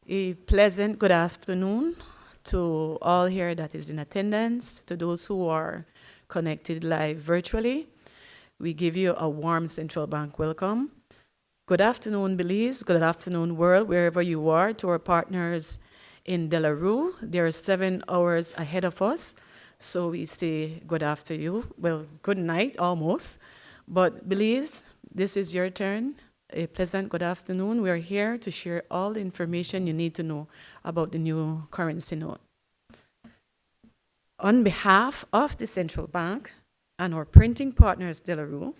A pleasant good afternoon to all here that is in attendance, to those who are connected live virtually. We give you a warm Central Bank welcome. Good afternoon, Belize. Good afternoon, world, wherever you are. To our partners in Delarue, they are 7 hours ahead of us. So we say good after you. Well, good night almost. But Belize, this is your turn. A pleasant good afternoon. We are here to share all the information you need to know about the new currency note. On behalf of the Central Bank and our printing partners, Delarue,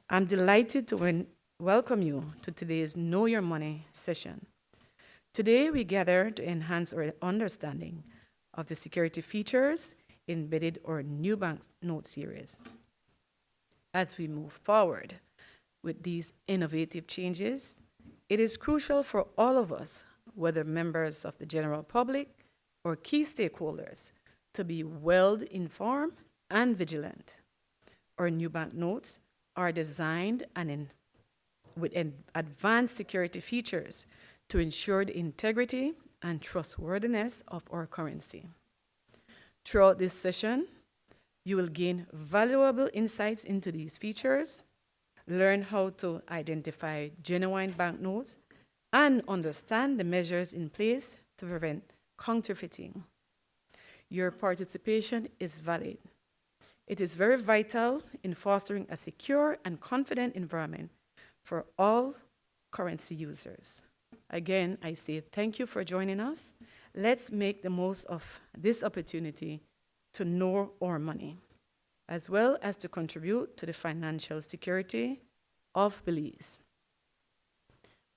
I'm delighted to welcome you to today's Know Your Money session. Today, we gather to enhance our understanding of the security features embedded in our new banknote series. As we move forward with these innovative changes, it is crucial for all of us, whether members of the general public or key stakeholders, to be well informed and vigilant. Our new banknotes are designed with advanced security features to ensure the integrity and trustworthiness of our currency. Throughout this session, you will gain valuable insights into these features, learn how to identify genuine banknotes, and understand the measures in place to prevent counterfeiting. Your participation is valid. It is very vital in fostering a secure and confident environment for all currency users. Again, I say thank you for joining us. Let's make the most of this opportunity to know our money, as well as to contribute to the financial security of Belize.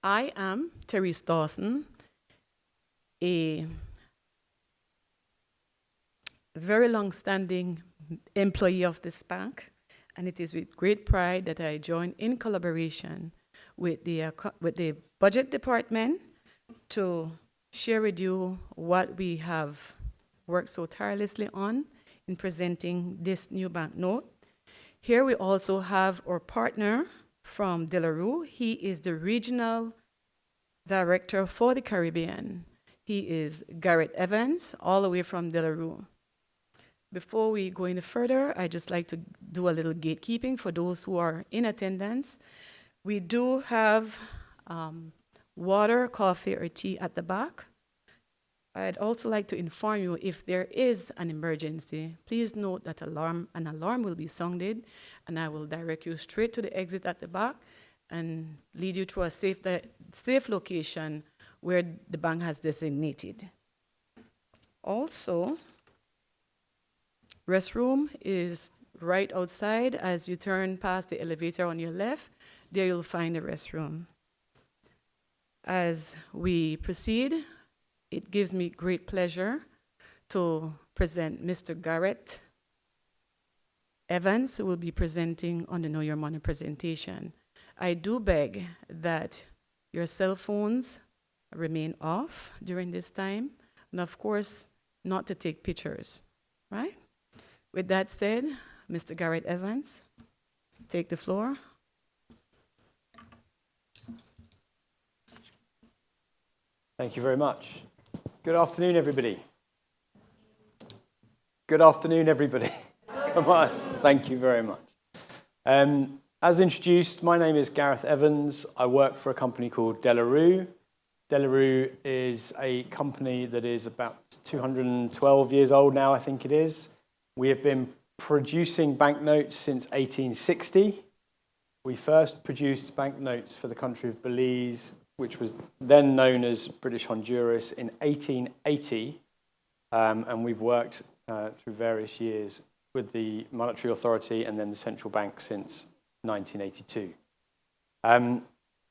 I am Therese Dawson, a very long-standing employee of this bank, and it is with great pride that I join in collaboration with the budget department to share with you what we have worked so tirelessly on in presenting this new banknote. Here we also have our partner from Delarue. He is the regional director for the Caribbean. He is Garrett Evans, all the way from Delarue. Before we go any further, I'd just like to do a little gatekeeping for those who are in attendance. We do have water, coffee, or tea at the back. I'd also like to inform you if there is an emergency, please note that an alarm will be sounded, and I will direct you straight to the exit at the back and lead you to a safe location where the bank has designated. Also, restroom is right outside. As you turn past the elevator on your left, there you'll find the restroom. As we proceed, it gives me great pleasure to present Mr. Garrett Evans, who will be presenting on the Know Your Money presentation. I do beg that your cell phones remain off during this time, and of course, not to take pictures, right? With that said, Mr. Garrett Evans, take the floor. Thank you very much. Good afternoon, everybody. Good afternoon, everybody. Come on. Thank you very much. As introduced, my name is Gareth Evans. I work for a company called Delarue. Delarue is a company that is about 212 years old now, I think it is. We have been producing banknotes since 1860. We first produced banknotes for the country of Belize, which was then known as British Honduras, in 1880, and we've worked through various years with the Monetary Authority and then the Central Bank since 1982.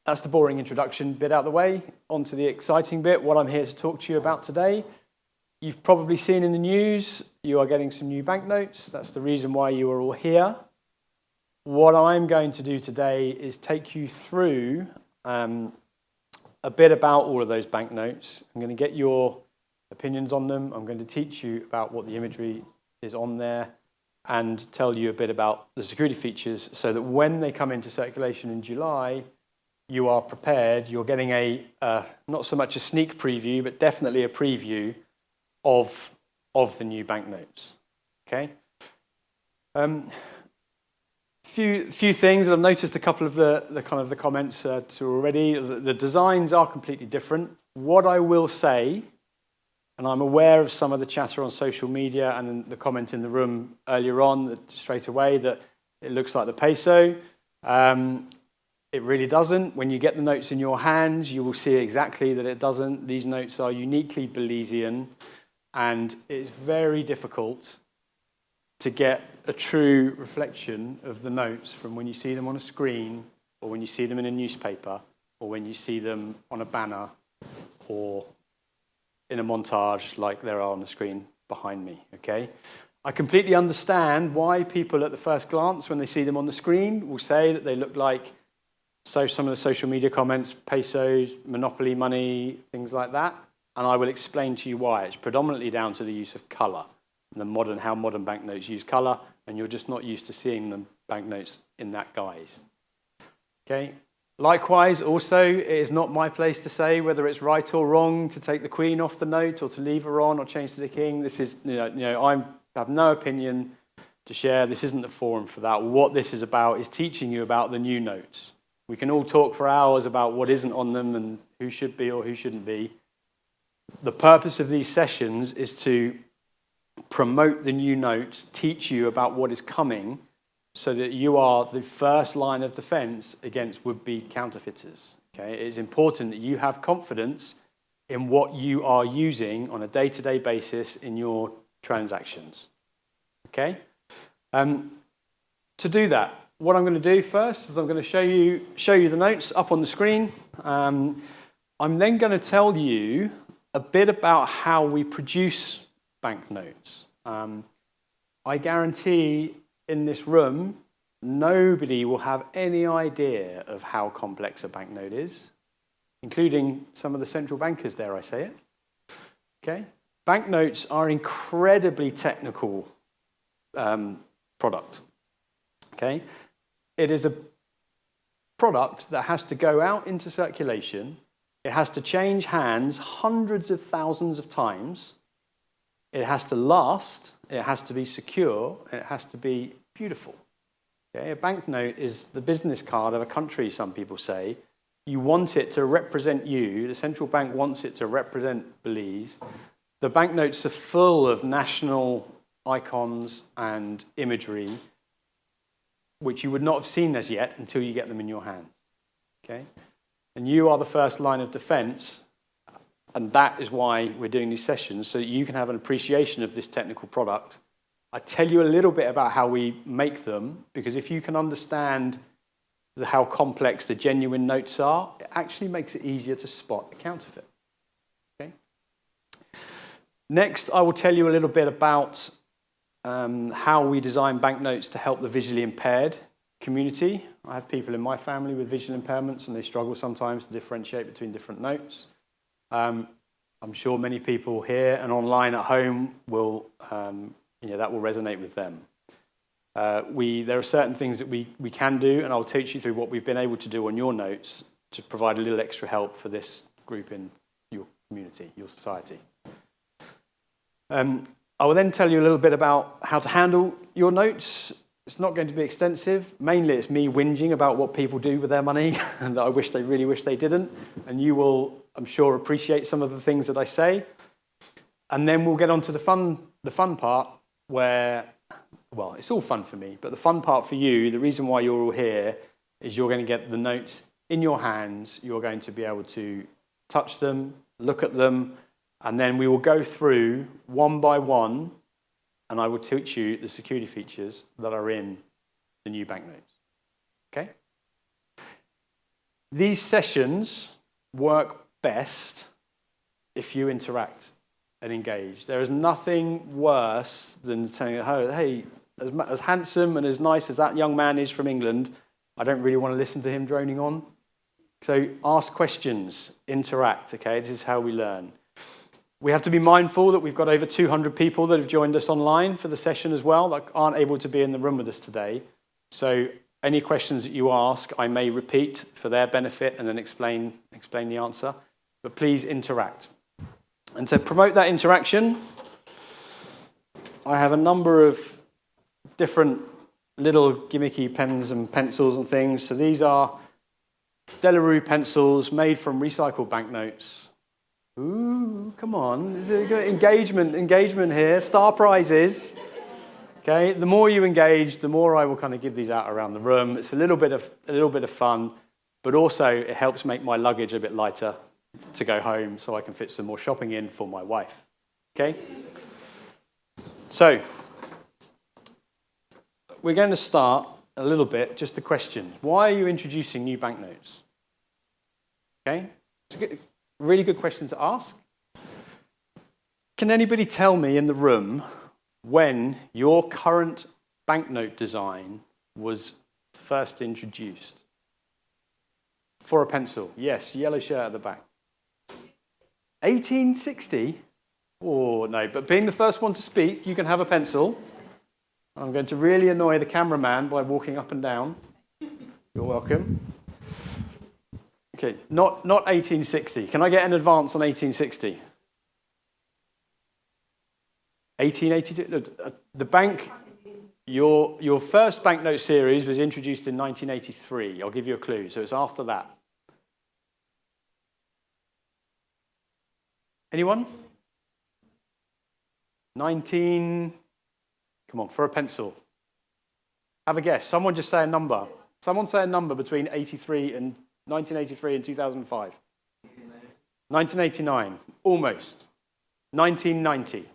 That's the boring introduction bit out of the way. On to the exciting bit, what I'm here to talk to you about today. You've probably seen in the news, you are getting some new banknotes. That's the reason why you are all here. What I'm going to do today is take you through a bit about all of those banknotes. I'm going to get your opinions on them. I'm going to teach you about what the imagery is on there and tell you a bit about the security features so that when they come into circulation in July, you are prepared. You're getting not so much a sneak preview, but definitely a preview of the new banknotes. Okay. Few things. I've noticed a couple of the comments to already. The designs are completely different. What I will say, and I'm aware of some of the chatter on social media and the comment in the room earlier on that straight away that it looks like the peso. It really doesn't. When you get the notes in your hands, you will see exactly that it doesn't. These notes are uniquely Belizean, and it's very difficult to get a true reflection of the notes from when you see them on a screen, or when you see them in a newspaper, or when you see them on a banner, or in a montage like there are on the screen behind me, okay? I completely understand why people at the first glance, when they see them on the screen, will say that they look like some of the social media comments, pesos, monopoly money, things like that. And I will explain to you why. It's predominantly down to the use of colour and how modern banknotes use colour, and you're just not used to seeing the banknotes in that guise. Okay. Likewise, also, it is not my place to say whether it's right or wrong to take the Queen off the note or to leave her on or change to the King. This is, I have no opinion to share. This isn't the forum for that. What this is about is teaching you about the new notes. We can all talk for hours about what isn't on them and who should be or who shouldn't be. The purpose of these sessions is to promote the new notes, teach you about what is coming, so that you are the first line of defense against would-be counterfeiters. Okay? It is important that you have confidence in what you are using on a day-to-day basis in your transactions. Okay? To do that, what I'm going to do first is I'm going to show you the notes up on the screen. I'm then going to tell you a bit about how we produce banknotes. I guarantee in this room, nobody will have any idea of how complex a banknote is, including some of the central bankers, dare I say it. Okay? Banknotes are incredibly technical product. Okay? It is a product that has to go out into circulation. It has to change hands hundreds of thousands of times. It has to last. It has to be secure. And it has to be beautiful. Okay? A banknote is the business card of a country, some people say. You want it to represent you. The central bank wants it to represent Belize. The banknotes are full of national icons and imagery which you would not have seen as yet until you get them in your hand. Okay? And you are the first line of defense, and that is why we're doing these sessions, so that you can have an appreciation of this technical product. I tell you a little bit about how we make them, because if you can understand how complex the genuine notes are, it actually makes it easier to spot a counterfeit. Okay? Next, I will tell you a little bit about how we design banknotes to help the visually impaired community. I have people in my family with visual impairments, and they struggle sometimes to differentiate between different notes. I'm sure many people here and online at home will, that will resonate with them. There are certain things that we can do, and I'll teach you through what we've been able to do on your notes to provide a little extra help for this group in your community, your society. I will then tell you a little bit about how to handle your notes. It's not going to be extensive. Mainly it's me whinging about what people do with their money and that I really wish they didn't. And you will, I'm sure, appreciate some of the things that I say. And then we'll get on to the fun part where, well, it's all fun for me, but the fun part for you, the reason why you're all here, is you're going to get the notes in your hands. You're going to be able to touch them, look at them, and then we will go through one by one, and I will teach you the security features that are in the new banknotes. Okay? These sessions work best if you interact and engage. There is nothing worse than saying, oh, hey, as handsome and as nice as that young man is from England, I don't really want to listen to him droning on. So ask questions, interact, okay? This is how we learn. We have to be mindful that we've got over 200 people that have joined us online for the session as well, that aren't able to be in the room with us today. So any questions that you ask, I may repeat for their benefit and then explain the answer. But please interact. And to promote that interaction, I have a number of different little gimmicky pens and pencils and things. So these are De La Rue pencils made from recycled banknotes. Ooh, come on. There's a good engagement here. Star prizes. Okay, the more you engage, the more I will kind of give these out around the room. It's a little bit of fun, but also it helps make my luggage a bit lighter to go home so I can fit some more shopping in for my wife. Okay? So, we're going to start a little bit, just a question. Why are you introducing new banknotes? Okay? It's a really good question to ask. Can anybody tell me in the room when your current banknote design was first introduced? For a pencil. Yes, yellow shirt at the back. 1860? Oh, no, but being the first one to speak, you can have a pencil. I'm going to really annoy the cameraman by walking up and down. You're welcome. Okay, not 1860. Can I get an advance on 1860? 1882. The bank, your first banknote series was introduced in 1983. I'll give you a clue. So it's after that. Anyone? 19. Come on, for a pencil. Have a guess. Someone just say a number. Someone say a number between 1983 and 2005. 1989. Almost. 1990.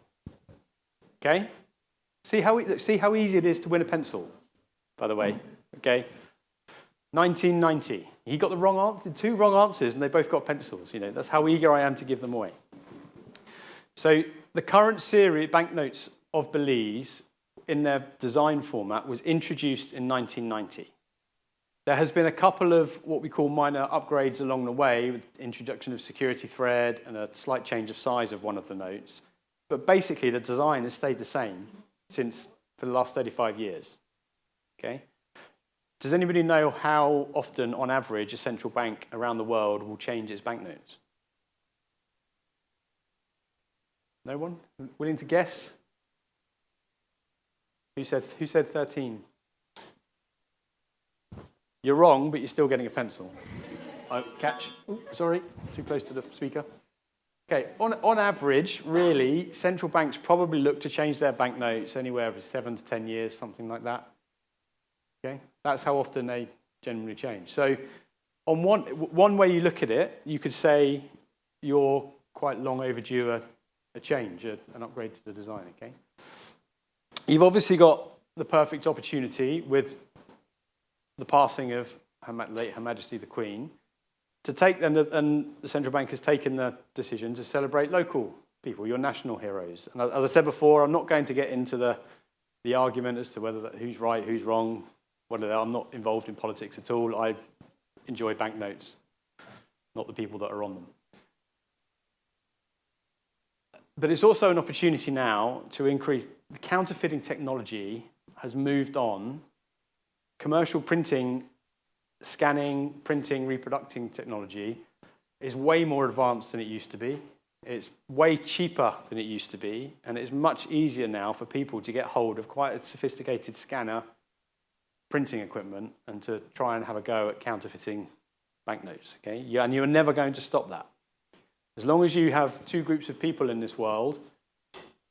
Okay? See how easy it is to win a pencil, by the way. Okay? 1990. He got the wrong answer, 2 wrong answers, and they both got pencils. You know, that's how eager I am to give them away. So the current series, banknotes of Belize, in their design format, was introduced in 1990. There has been a couple of what we call minor upgrades along the way, with introduction of security thread and a slight change of size of one of the notes. But basically, the design has stayed the same for the last 35 years. Okay? Does anybody know how often, on average, a central bank around the world will change its banknotes? No one? Willing to guess? Who said 13? You're wrong, but you're still getting a pencil. Catch. Ooh, sorry, too close to the speaker. Okay, on average, really, central banks probably look to change their banknotes anywhere from 7 to 10 years, something like that. Okay, that's how often they generally change. So, on one way you look at it, you could say you're quite long overdue a change, an upgrade to the design. Okay, you've obviously got the perfect opportunity with the passing of late Her Majesty the Queen to take them, and the central bank has taken the decision to celebrate local people, your national heroes. And as I said before, I'm not going to get into the argument as to whether who's right, who's wrong. I'm not involved in politics at all. I enjoy banknotes, not the people that are on them. But it's also an opportunity now to increase. The counterfeiting technology has moved on. Commercial printing, scanning, printing, reproducing technology is way more advanced than it used to be. It's way cheaper than it used to be, and it's much easier now for people to get hold of quite a sophisticated scanner, printing equipment, and to try and have a go at counterfeiting banknotes. Okay? And you're never going to stop that. As long as you have 2 groups of people in this world,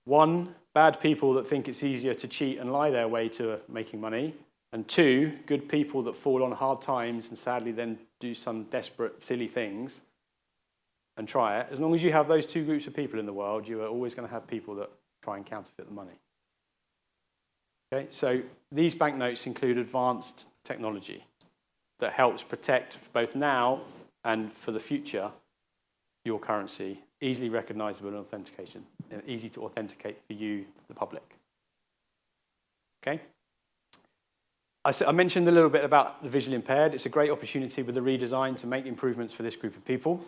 1, bad people that think it's easier to cheat and lie their way to making money, and 2, good people that fall on hard times and sadly then do some desperate, silly things and try it. As long as you have those 2 groups of people in the world, you are always going to have people that try and counterfeit the money. Okay, so these banknotes include advanced technology that helps protect both now and for the future your currency, easily recognizable and authentication, and easy to authenticate for you, the public. Okay? I mentioned a little bit about the visually impaired. It's a great opportunity with the redesign to make improvements for this group of people.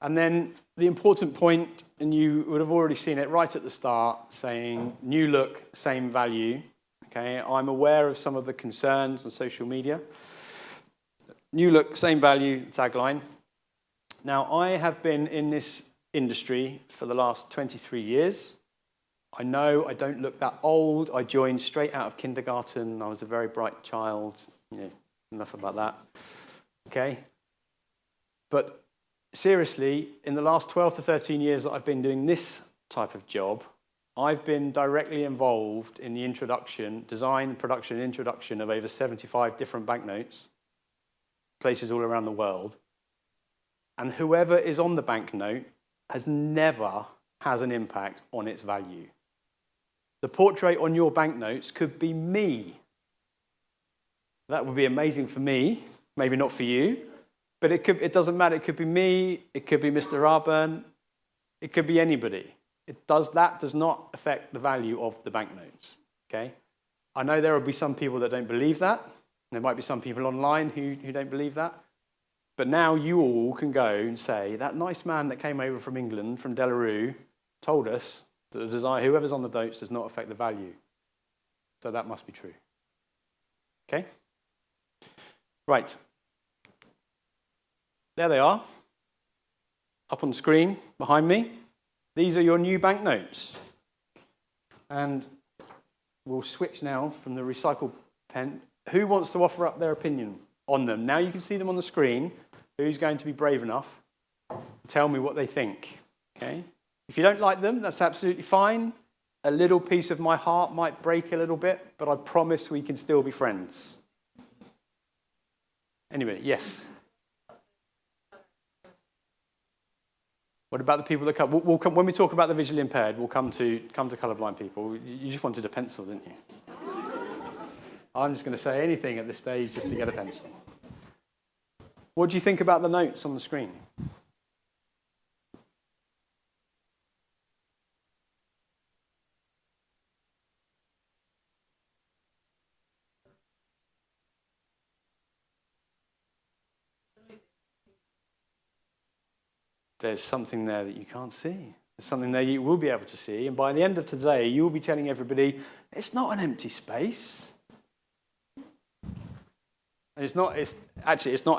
And then the important point, and you would have already seen it right at the start, saying new look, same value. Okay, I'm aware of some of the concerns on social media. New look, same value tagline. Now, I have been in this industry for the last 23 years. I know I don't look that old. I joined straight out of kindergarten. I was a very bright child. Enough about that. Okay? But seriously, in the last 12 to 13 years that I've been doing this type of job, I've been directly involved in the introduction, design, production, introduction of over 75 different banknotes, places all around the world. And whoever is on the banknote never has an impact on its value. The portrait on your banknotes could be me. That would be amazing for me, maybe not for you, but it doesn't matter. It could be me, it could be Mr. Arburn, it could be anybody. That does not affect the value of the banknotes, okay? I know there will be some people that don't believe that. There might be some people online who don't believe that. But now you all can go and say, that nice man that came over from England, from Delarue, told us that the design, whoever's on the notes does not affect the value. So that must be true. Okay? Right. There they are. Up on the screen behind me. These are your new banknotes. And we'll switch now from the recycled pen. Who wants to offer up their opinion on them? Now you can see them on the screen. Who's going to be brave enough to tell me what they think? Okay? If you don't like them, that's absolutely fine. A little piece of my heart might break a little bit, but I promise we can still be friends. Anyway, yes? What about the people that come? We'll come when we talk about the visually impaired, we'll come to colourblind people. You just wanted a pencil, didn't you? I'm just going to say anything at this stage just to get a pencil. What do you think about the notes on the screen? There's something there that you can't see. There's something there you will be able to see. And by the end of today, you will be telling everybody, it's not an empty space. And it's not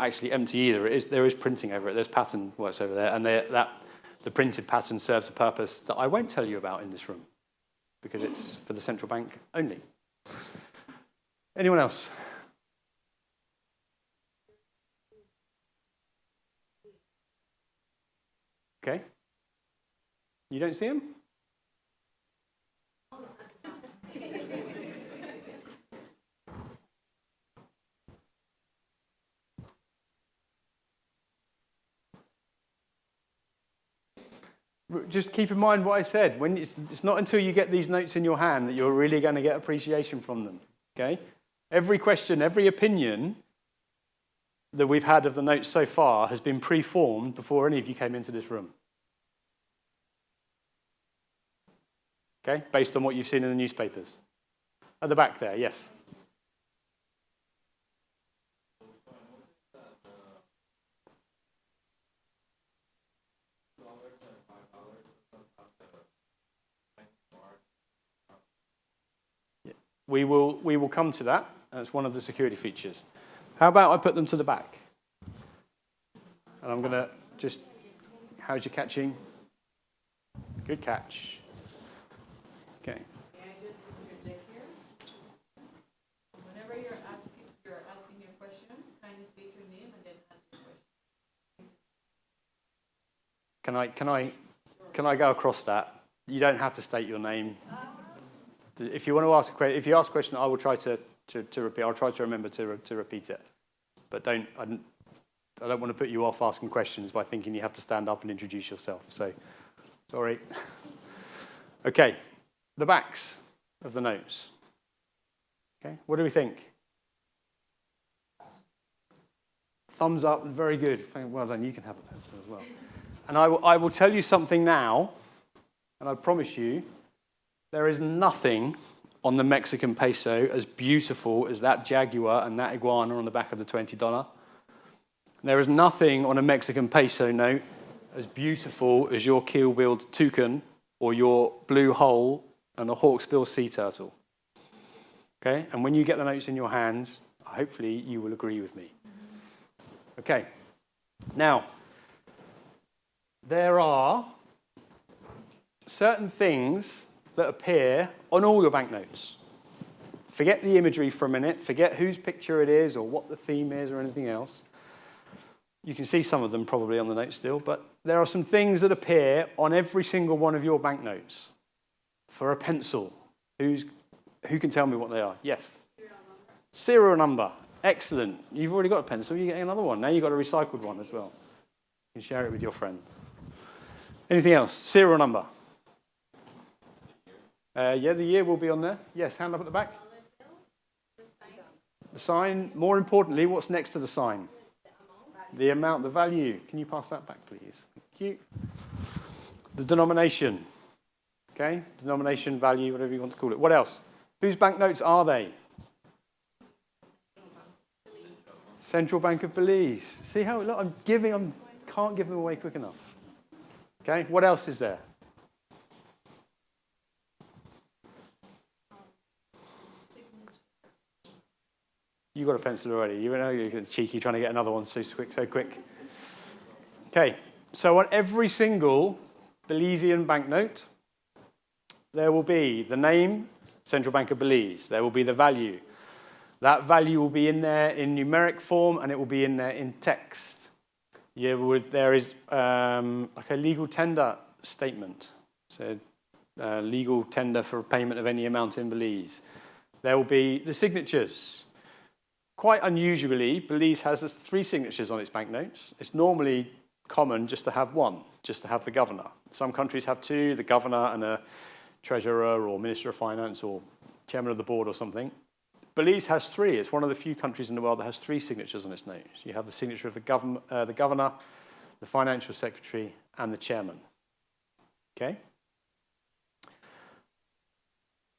actually empty either. There is printing over it. There's pattern works over there. And the printed pattern serves a purpose that I won't tell you about in this room because it's for the central bank only. Anyone else? Okay. You don't see him? Just keep in mind what I said. It's not until you get these notes in your hand that you're really going to get appreciation from them. Okay? Every question, every opinion that we've had of the notes so far has been pre-formed before any of you came into this room. Okay? Based on what you've seen in the newspapers. At the back there, yes. We will come to that. That's one of the security features. How about I put them to the back? And I'm going to just, how's your catching? Good catch. Okay. May I just interject here? Whenever you're asking your question, kindly state your name and then ask your question. Can I go across that? You don't have to state your name. If you want to ask a question, if you ask a question, I will try to repeat. I'll try to remember to repeat it. But I don't want to put you off asking questions by thinking you have to stand up and introduce yourself. So, sorry. Okay, the backs of the notes. Okay, what do we think? Thumbs up, very good. Well done, you can have a pencil as well. And I will tell you something now, and I promise you, there is nothing on the Mexican peso as beautiful as that jaguar and that iguana on the back of the $20. There is nothing on a Mexican peso note as beautiful as your keel-billed toucan or your blue hole and a hawksbill sea turtle. Okay? And when you get the notes in your hands, hopefully you will agree with me. Okay. Now, there are certain things that appear on all your banknotes. Forget the imagery for a minute. Forget whose picture it is or what the theme is or anything else. You can see some of them probably on the note still, but there are some things that appear on every single one of your banknotes. For a pencil, who can tell me what they are? Yes? Serial number. Excellent. You've already got a pencil, you're getting another one. Now you've got a recycled one as well. You can share it with your friend. Anything else? Serial number. Yeah, the year will be on there. Yes, hand up at the back. The sign. More importantly, what's next to the sign? The amount, the value. Can you pass that back, please? Thank you. The denomination. Okay? Denomination, value, whatever you want to call it. What else? Whose banknotes are they? Central Bank of Belize. See how, look, can't give them away quick enough. Okay? What else is there? You got a pencil already. You know you're cheeky trying to get another one so quick. Okay, so on every single Belizean banknote, there will be the name, Central Bank of Belize. There will be the value. That value will be in there in numeric form, and it will be in there in text. There is like a legal tender statement. So legal tender for payment of any amount in Belize. There will be the signatures. Quite unusually, Belize has 3 signatures on its banknotes. It's normally common just to have one, just to have the governor. Some countries have 2, the governor and a treasurer or minister of finance or chairman of the board or something. Belize has 3. It's one of the few countries in the world that has 3 signatures on its notes. You have the signature of the governor, the financial secretary, and the chairman. Okay?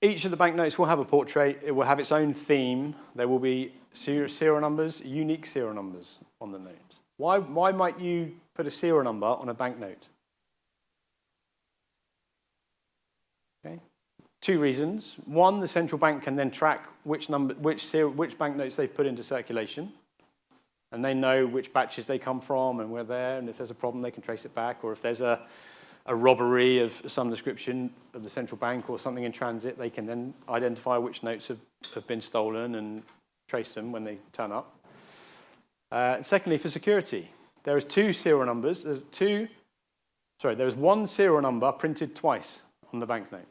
Each of the banknotes will have a portrait. It will have its own theme. There will be serial numbers, unique serial numbers on the notes. Why might you put a serial number on a banknote? Okay. 2 reasons. One, the central bank can then track which banknotes they've put into circulation, and they know which batches they come from and where they're, and if there's a problem, they can trace it back, or if there's a robbery of some description of the central bank or something in transit, they can then identify which notes have been stolen and trace them when they turn up. And secondly, for security, there is 2 serial numbers. There is 1 serial number printed twice on the banknote.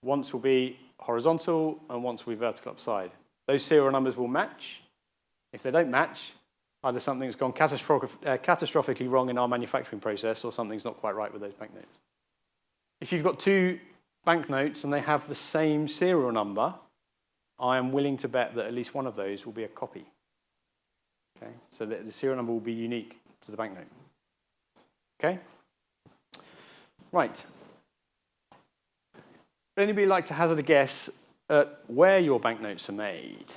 Once will be horizontal and once will be vertical upside. Those serial numbers will match. If they don't match, either something's gone catastrophically wrong in our manufacturing process or something's not quite right with those banknotes. If you've got 2 banknotes and they have the same serial number, I am willing to bet that at least one of those will be a copy. Okay? So that the serial number will be unique to the banknote. Okay? Right. Would anybody like to hazard a guess at where your banknotes are made?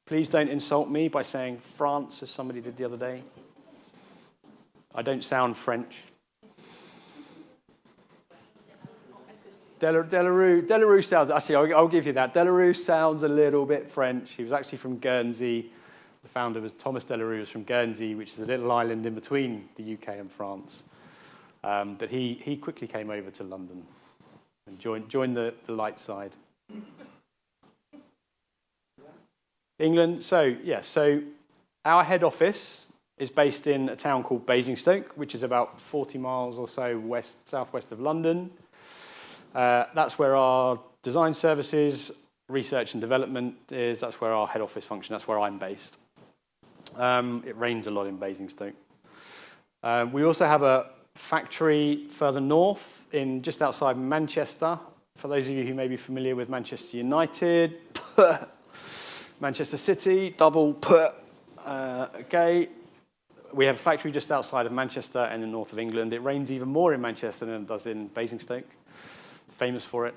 Please don't insult me by saying France, as somebody did the other day. I don't sound French. Delarue sounds, actually, I'll give you that. Delarue sounds a little bit French. He was actually from Guernsey. The founder was Thomas Delarue, was from Guernsey, which is a little island in between the UK and France. But he quickly came over to London and joined the light side. England, so our head office is based in a town called Basingstoke, which is about 40 miles or so southwest of London. That's where our design services, research and development is. That's where our head office function. That's where I'm based. It rains a lot in Basingstoke. We also have a factory further north, just outside Manchester. For those of you who may be familiar with Manchester United, Manchester City, double put. Okay. We have a factory just outside of Manchester in the north of England. It rains even more in Manchester than it does in Basingstoke. Famous for it.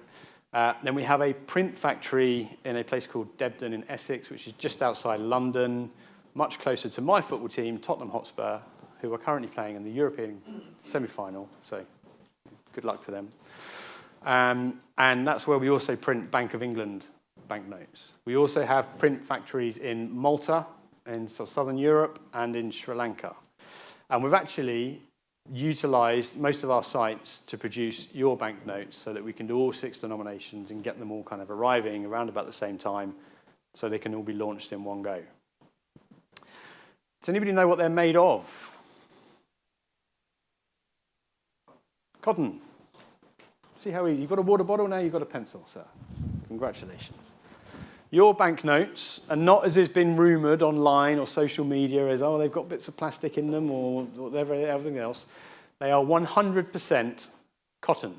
Then we have a print factory in a place called Debden in Essex, which is just outside London, much closer to my football team, Tottenham Hotspur, who are currently playing in the European semi-final. So good luck to them. And that's where we also print Bank of England banknotes. We also have print factories in Malta, in southern Europe, and in Sri Lanka. And we've actually utilised most of our sites to produce your banknotes so that we can do all 6 denominations and get them all kind of arriving around about the same time so they can all be launched in one go. Does anybody know what they're made of? Cotton. See how easy. You've got a water bottle, now you've got a pencil, sir. Congratulations. Your banknotes are not, as has been rumoured online or social media, as, oh, they've got bits of plastic in them or whatever, everything else. They are 100% cotton,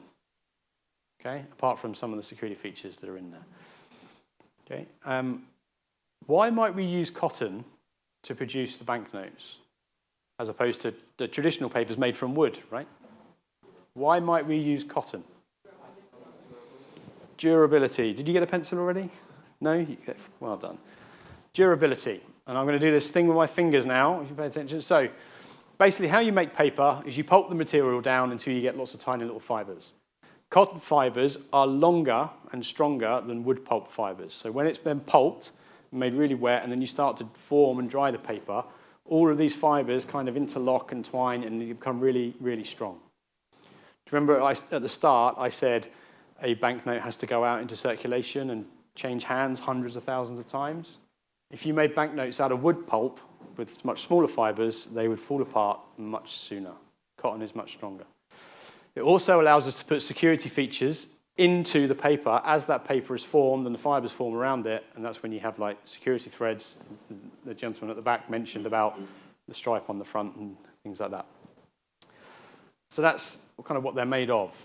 okay, apart from some of the security features that are in there. Okay. Why might we use cotton to produce the banknotes as opposed to the traditional papers made from wood, right? Why might we use cotton? Durability. Did you get a pencil already? No? Well done. Durability. And I'm going to do this thing with my fingers now, if you pay attention. So basically how you make paper is you pulp the material down until you get lots of tiny little fibres. Cotton fibres are longer and stronger than wood pulp fibres. So when it's been pulped, made really wet, and then you start to form and dry the paper, all of these fibres kind of interlock and twine and they become really, really strong. Do you remember at the start I said a banknote has to go out into circulation and change hands hundreds of thousands of times? If you made banknotes out of wood pulp with much smaller fibres, they would fall apart much sooner. Cotton is much stronger. It also allows us to put security features into the paper as that paper is formed and the fibres form around it, and that's when you have like security threads. The gentleman at the back mentioned about the stripe on the front and things like that. So that's kind of what they're made of.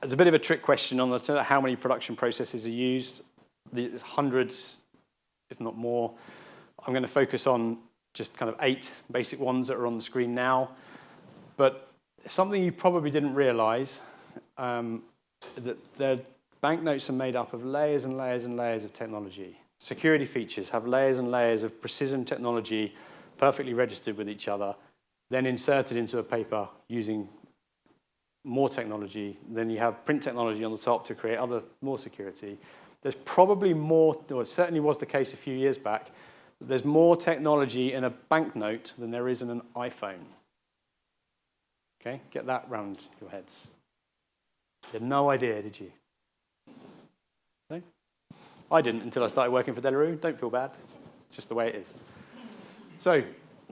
There's a bit of a trick question on how many production processes are used. There's hundreds, if not more. I'm going to focus on just kind of 8 basic ones that are on the screen now. But something you probably didn't realise, that the banknotes are made up of layers and layers and layers of technology. Security features have layers and layers of precision technology perfectly registered with each other, then inserted into a paper using more technology. Then you have print technology on the top to create more security. There's probably more, or it certainly was the case a few years back, there's more technology in a banknote than there is in an iPhone. Okay, get that round your heads. You had no idea, did you? No? I didn't until I started working for De La Rue. Don't feel bad. It's just the way it is. So,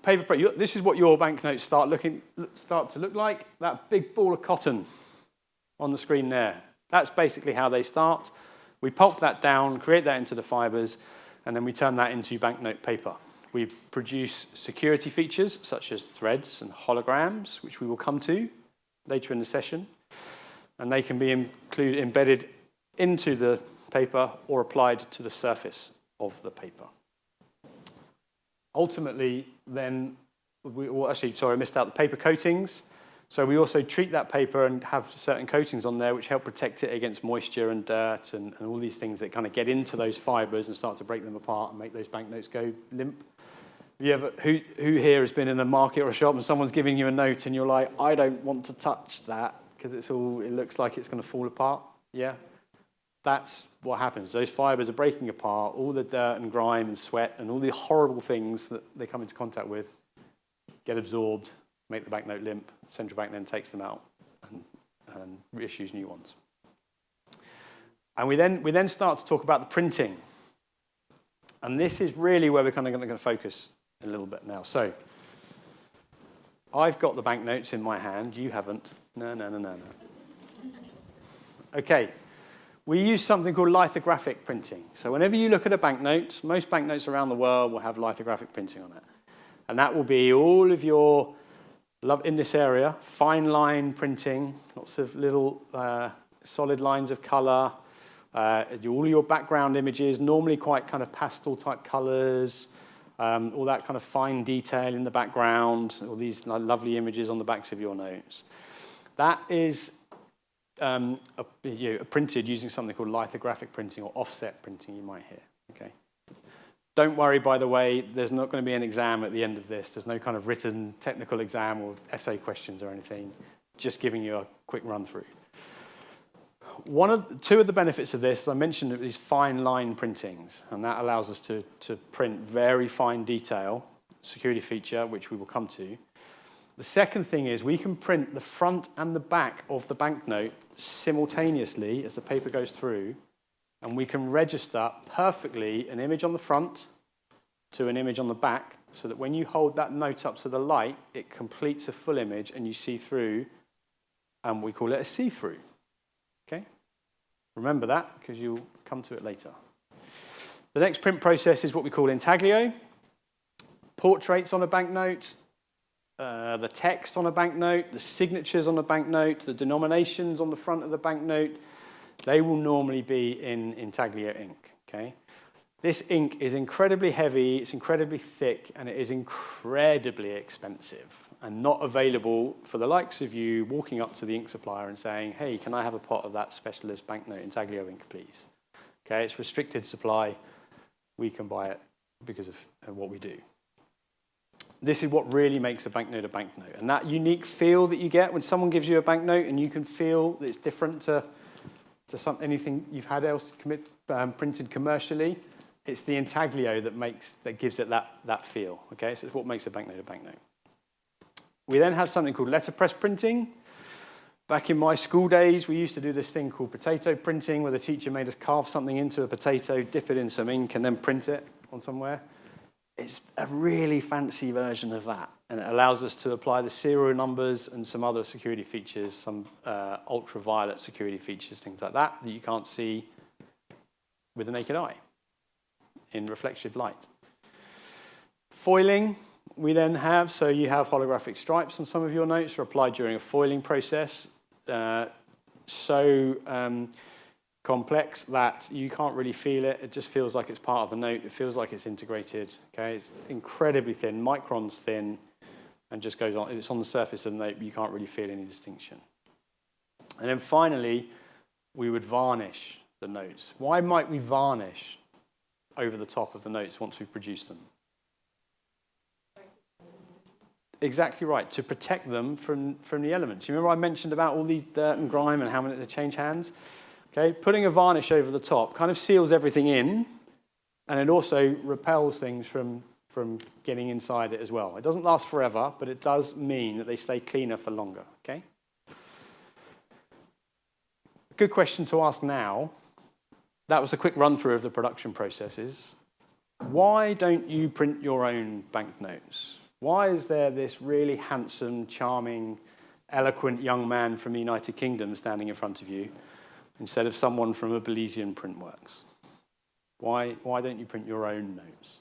paper print. This is what your banknotes start to look like. That big ball of cotton on the screen there. That's basically how they start. We pulp that down, create that into the fibres, and then we turn that into banknote paper. We produce security features such as threads and holograms, which we will come to later in the session. And they can be embedded into the paper or applied to the surface of the paper. Ultimately, then, I missed out the paper coatings. So we also treat that paper and have certain coatings on there which help protect it against moisture and dirt and all these things that kind of get into those fibres and start to break them apart and make those banknotes go limp. Who here has been in a market or a shop and someone's giving you a note and you're like, I don't want to touch that because it looks like it's going to fall apart? Yeah? That's what happens. Those fibres are breaking apart, all the dirt and grime and sweat and all the horrible things that they come into contact with get absorbed, make the banknote limp. Central Bank then takes them out and reissues new ones. And we then start to talk about the printing. And this is really where we're kind of going to focus a little bit now. So I've got the banknotes in my hand. You haven't. No. Okay. We use something called lithographic printing. So whenever you look at a banknote, most banknotes around the world will have lithographic printing on it. And that will be all of your, in this area, fine line printing, lots of little solid lines of colour, all your background images, normally quite kind of pastel type colours, all that kind of fine detail in the background, all these lovely images on the backs of your notes. That is printed using something called lithographic printing or offset printing, you might hear. Okay. Don't worry, by the way, there's not going to be an exam at the end of this. There's no kind of written technical exam or essay questions or anything. Just giving you a quick run through. Two of the benefits of this, as I mentioned, is fine line printings, and that allows us to print very fine detail, security feature, which we will come to. The second thing is we can print the front and the back of the banknote simultaneously as the paper goes through, and we can register perfectly an image on the front to an image on the back, so that when you hold that note up to the light, it completes a full image and you see through, and we call it a see-through. Okay? Remember that, because you'll come to it later. The next print process is what we call intaglio. Portraits on a banknote, the text on a banknote, the signatures on a banknote, the denominations on the front of the banknote, they will normally be in intaglio ink. Okay? This ink is incredibly heavy, it's incredibly thick, and it is incredibly expensive and not available for the likes of you walking up to the ink supplier and saying, hey, can I have a pot of that specialist banknote intaglio ink, please? Okay, it's restricted supply. We can buy it because of what we do. This is what really makes a banknote. And that unique feel that you get when someone gives you a banknote and you can feel that it's different to anything you've had else printed commercially, it's the intaglio that gives it that feel. Okay, so it's what makes a banknote. We then have something called letterpress printing. Back in my school days, we used to do this thing called potato printing, where the teacher made us carve something into a potato, dip it in some ink, and then print it on somewhere. It's a really fancy version of that, and it allows us to apply the serial numbers and some other security features, some ultraviolet security features, things like that you can't see with the naked eye in reflective light. Foiling, we then have, so you have holographic stripes on some of your notes are applied during a foiling process. Complex that you can't really feel it. It just feels like it's part of the note. It feels like it's integrated. Okay, it's incredibly thin, microns thin, and just goes on. It's on the surface of the note, but you can't really feel any distinction. And then finally, we would varnish the notes. Why might we varnish over the top of the notes once we've produced them? Exactly right, to protect them from the elements. You remember I mentioned about all these dirt and grime and how they change hands? Okay, putting a varnish over the top kind of seals everything in, and it also repels things from getting inside it as well. It doesn't last forever, but it does mean that they stay cleaner for longer. Okay? Good question to ask now. That was a quick run through of the production processes. Why don't you print your own banknotes? Why is there this really handsome, charming, eloquent young man from the United Kingdom standing in front of you instead of someone from a Belizean printworks? Why don't you print your own notes?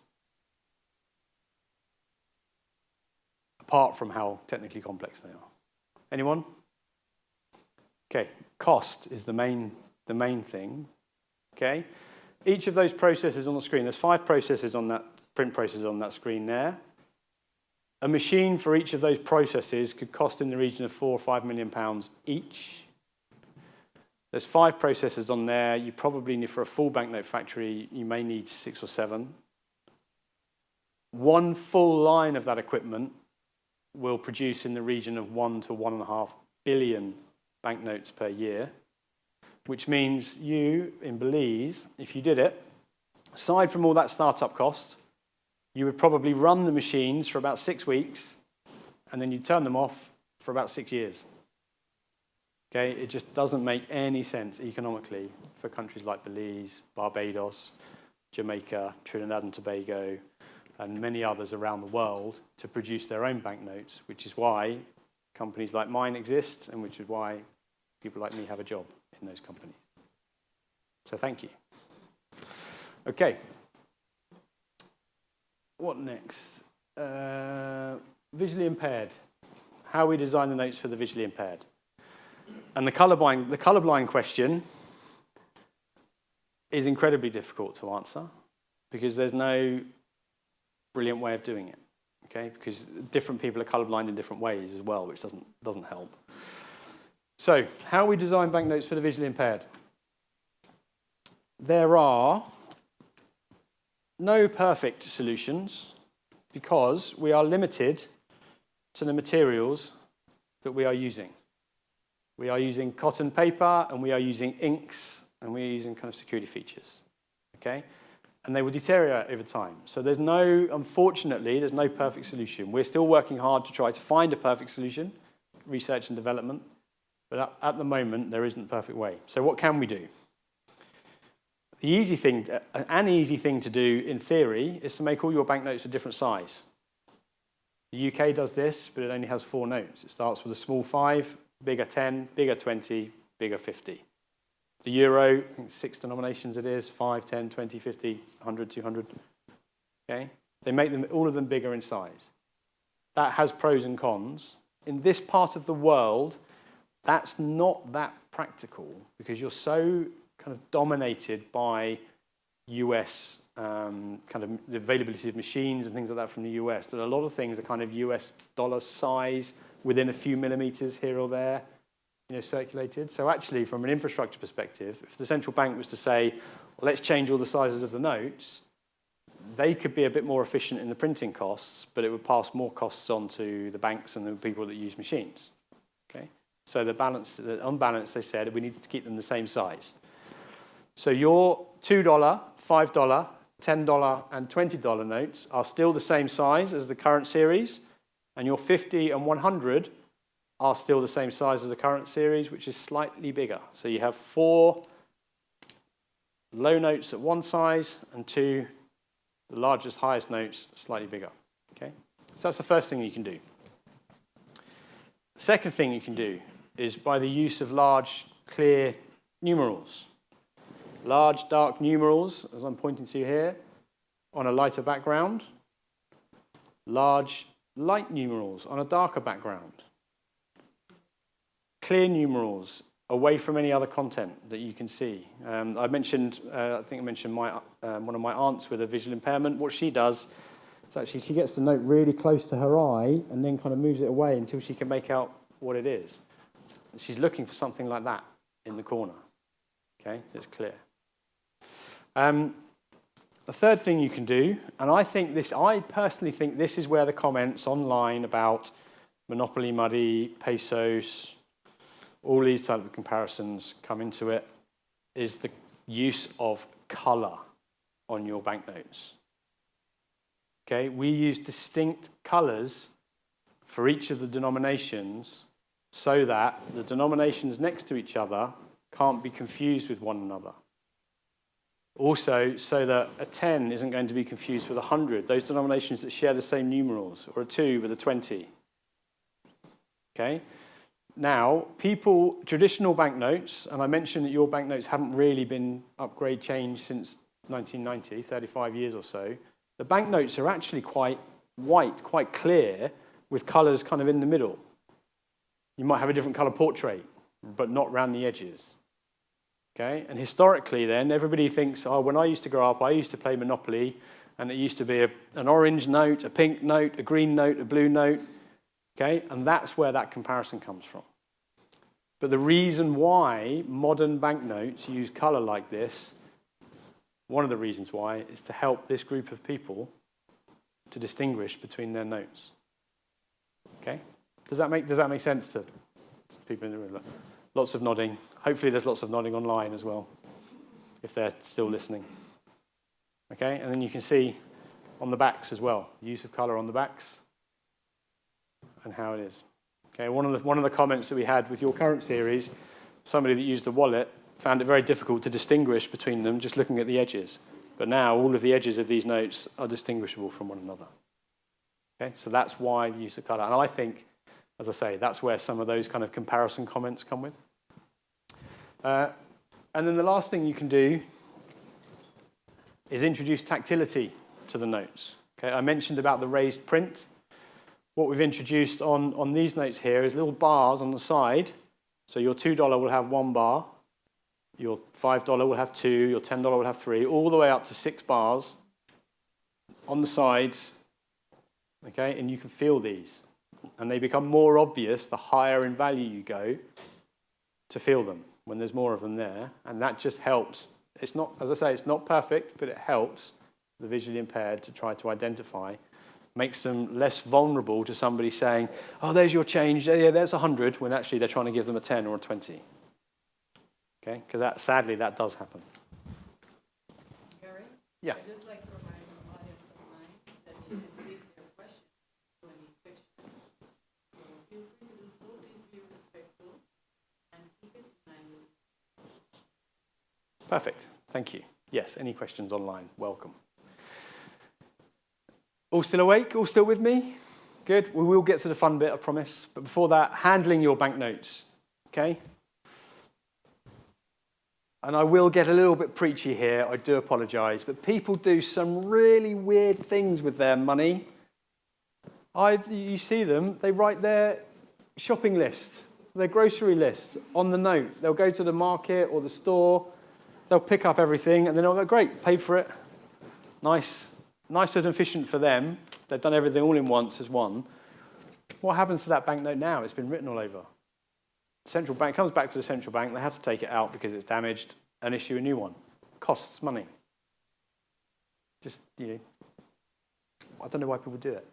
Apart from how technically complex they are. Anyone? Okay, cost is the main thing. Okay, each of those processes on the screen, there's 5 processes on that, print processes on that screen there. A machine for each of those processes could cost in the region of £4 or £5 million each. There's 5 processes on there. You probably need, for a full banknote factory, you may need 6 or 7. One full line of that equipment will produce in the region of 1 to 1.5 billion banknotes per year, which means you, in Belize, if you did it, aside from all that startup cost, you would probably run the machines for about 6 weeks, and then you'd turn them off for about 6 years. Okay, it just doesn't make any sense economically for countries like Belize, Barbados, Jamaica, Trinidad and Tobago, and many others around the world to produce their own banknotes, which is why companies like mine exist, and which is why people like me have a job in those companies. So thank you. Okay. What next? Visually impaired. How we design the notes for the visually impaired. And the colorblind question is incredibly difficult to answer because there's no brilliant way of doing it. Okay, because different people are colorblind in different ways as well, which doesn't help. So, how we design banknotes for the visually impaired? There are no perfect solutions because we are limited to the materials that we are using. We are using cotton paper, and we are using inks, and we are using kind of security features, okay? And they will deteriorate over time. So unfortunately, there's no perfect solution. We're still working hard to try to find a perfect solution, research and development, but at the moment, there isn't a perfect way. So what can we do? An easy thing to do in theory is to make all your banknotes a different size. The UK does this, but it only has 4 notes. It starts with a small 5, bigger 10, bigger 20, bigger 50. The euro, I think 6 denominations it is, 5, 10, 20, 50, 100, 200. Okay? They make them, all of them bigger in size. That has pros and cons. In this part of the world, that's not that practical because you're so kind of dominated by US kind of the availability of machines and things like that from the US that a lot of things are kind of US dollar size within a few millimeters here or there, circulated. So actually, from an infrastructure perspective, if the central bank was to say, well, let's change all the sizes of the notes, they could be a bit more efficient in the printing costs, but it would pass more costs on to the banks and the people that use machines. Okay? So unbalanced, they said, we needed to keep them the same size. So your $2, $5, $10, and $20 notes are still the same size as the current series, and your 50 and 100 are still the same size as the current series, which is slightly bigger. So you have 4 low notes at one size and 2, the largest, highest notes, slightly bigger. Okay? So that's the first thing you can do. The second thing you can do is by the use of large, clear numerals. Large, dark numerals, as I'm pointing to here, on a lighter background. Large, light numerals on a darker background. Clear numerals away from any other content that you can see. I think I mentioned one of my aunts with a visual impairment. What she does is actually she gets the note really close to her eye and then kind of moves it away until she can make out what it is. And she's looking for something like that in the corner. Okay, so it's clear. The third thing you can do, and I personally think this is where the comments online about Monopoly Muddy, Pesos, all these type of comparisons come into it, is the use of color on your banknotes. Okay, we use distinct colors for each of the denominations so that the denominations next to each other can't be confused with one another. Also, so that a 10 isn't going to be confused with 100, those denominations that share the same numerals, or a 2 with a 20. Okay? Now, traditional banknotes, and I mentioned that your banknotes haven't really been upgrade changed since 1990, 35 years or so. The banknotes are actually quite white, quite clear, with colours kind of in the middle. You might have a different colour portrait, but not round the edges. Okay? And historically then, everybody thinks, oh, when I used to grow up, I used to play Monopoly, and it used to be an orange note, a pink note, a green note, a blue note. Okay? And that's where that comparison comes from. But the reason why modern banknotes use colour like this, one of the reasons why, is to help this group of people to distinguish between their notes. Okay? Does that make sense to people in the room? Lots of nodding. Hopefully there's lots of nodding online as well, if they're still listening. Okay? And then you can see on the backs as well, use of colour on the backs and how it is. Okay, one of the comments that we had with your current series, somebody that used a wallet found it very difficult to distinguish between them just looking at the edges. But now all of the edges of these notes are distinguishable from one another. Okay, so that's why the use of colour. And I think, as I say, that's where some of those kind of comparison comments come with. And then the last thing you can do is introduce tactility to the notes. Okay, I mentioned about the raised print. What we've introduced on these notes here is little bars on the side. So your $2 will have 1 bar, your $5 will have 2, your $10 will have 3, all the way up to 6 bars on the sides. Okay, and you can feel these. And they become more obvious the higher in value you go to feel them when there's more of them there. And that just helps. It's not, as I say, it's not perfect, but it helps the visually impaired to try to identify Makes them less vulnerable to somebody saying, oh, there's your change, yeah, there's 100, when actually they're trying to give them a 10 or a 20. Okay, because sadly, that does happen. Gary? Yeah. I'd just like to remind the audience online that they can place their questions in the section. So feel free to do so. Please be respectful and keep it in mind. Perfect. Thank you. Yes, any questions online? Welcome. All still awake? All still with me? Good. We will get to the fun bit, I promise. But before that, handling your banknotes. Okay? And I will get a little bit preachy here. I do apologize. But people do some really weird things with their money. You see them. They write their shopping list, their grocery list on the note. They'll go to the market or the store. They'll pick up everything, and then they'll go, great, paid for it. Nice and efficient for them. They've done everything all in once as one. What happens to that banknote now? It's been written all over. Central bank comes back to the central bank. They have to take it out because it's damaged and issue a new one. Costs money. Just, I don't know why people do it.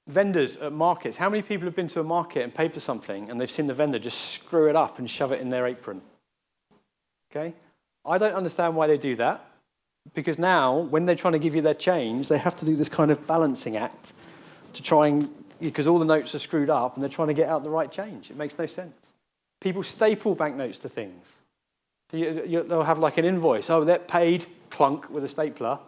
Vendors at markets. How many people have been to a market and paid for something and they've seen the vendor just screw it up and shove it in their apron? Okay? I don't understand why they do that, because now when they're trying to give you their change, they have to do this kind of balancing act to try and, because all the notes are screwed up and they're trying to get out the right change. It makes no sense. People staple banknotes to things. They'll have like an invoice. Oh, they're paid, clunk, with a stapler.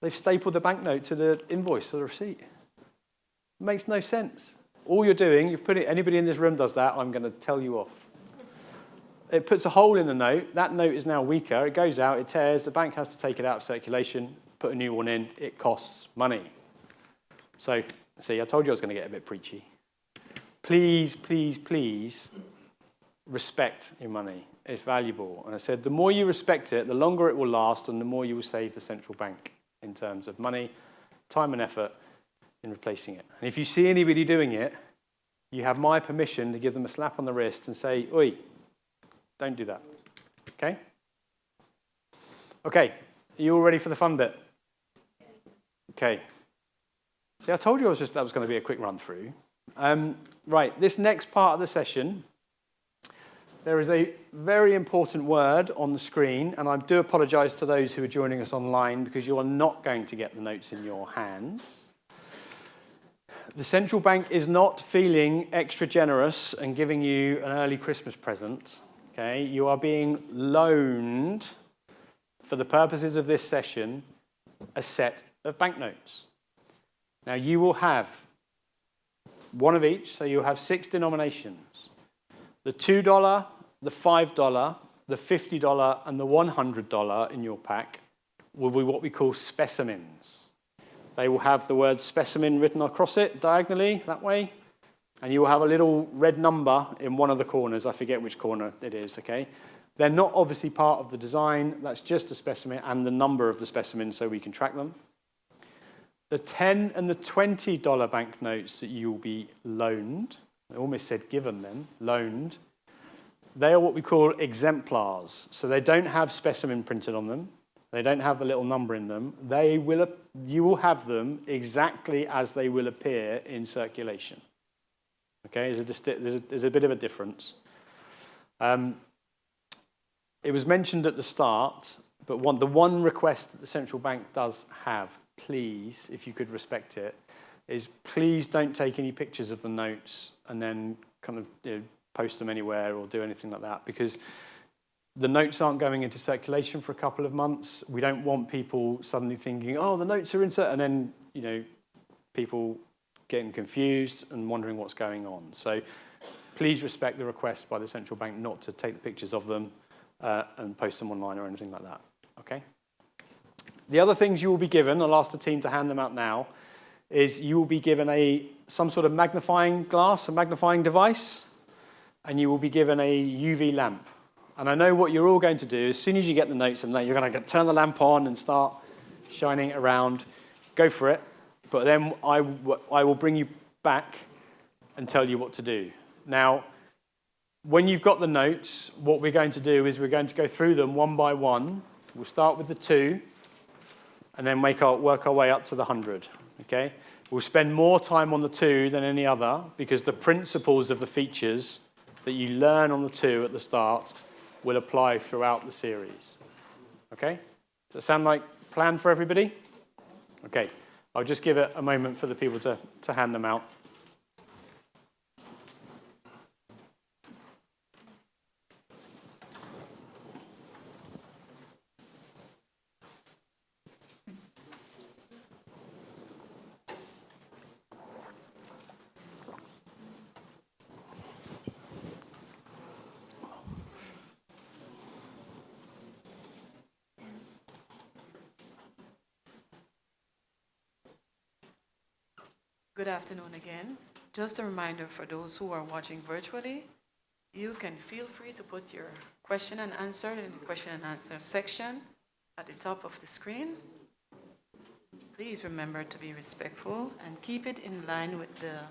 They've stapled the banknote to the invoice or the receipt. It makes no sense. All you're doing, anybody in this room does that, I'm going to tell you off. It puts a hole in the note. That note is now weaker. It goes out, it tears. The bank has to take it out of circulation, put a new one in. It costs money. So, see, I told you I was going to get a bit preachy. Please, please, please respect your money. It's valuable. And I said, the more you respect it, the longer it will last and the more you will save the central bank in terms of money, time and effort in replacing it. And if you see anybody doing it, you have my permission to give them a slap on the wrist and say, oi, don't do that. Okay? Okay, are you all ready for the fun bit? Okay. See, I told you that was going to be a quick run through. Right, this next part of the session, there is a very important word on the screen, and I do apologize to those who are joining us online because you are not going to get the notes in your hands. The central bank is not feeling extra generous and giving you an early Christmas present. Okay? You are being loaned, for the purposes of this session, a set of banknotes. Now, you will have one of each, so you'll have 6 denominations. The $2, the $5, the $50, and the $100 in your pack will be what we call specimens. They will have the word specimen written across it diagonally, that way. And you will have a little red number in one of the corners. I forget which corner it is, okay? They're not obviously part of the design. That's just a specimen and the number of the specimen so we can track them. The $10 and the $20 banknotes that you will be loaned, I almost said given then, loaned, they are what we call exemplars. So they don't have specimen printed on them. They don't have the little number in them. You will have them exactly as they will appear in circulation. Okay, there's a bit of a difference. It was mentioned at the start, but the one request that the central bank does have, please, if you could respect it, is please don't take any pictures of the notes and then kind of post them anywhere or do anything like that, because the notes aren't going into circulation for a couple of months. We don't want people suddenly thinking, oh, the notes are in, and then, people getting confused and wondering what's going on. So please respect the request by the central bank not to take the pictures of them and post them online or anything like that, okay? The other things you will be given, I'll ask the team to hand them out now, is you will be given some sort of magnifying glass, a magnifying device, and you will be given a UV lamp. And I know what you're all going to do. As soon as you get the notes and you're going to turn the lamp on and start shining it around. Go for it. But then I will bring you back and tell you what to do. Now, when you've got the notes, what we're going to do is we're going to go through them one by one. We'll start with the 2, and then work our way up to the 100, okay? We'll spend more time on the 2 than any other because the principles of the features that you learn on the 2 at the start will apply throughout the series, okay? Does that sound like a plan for everybody? Okay, I'll just give it a moment for the people to hand them out. Good afternoon again. Just a reminder for those who are watching virtually, you can feel free to put your question and answer in the question and answer section at the top of the screen. Please remember to be respectful and keep it in line with the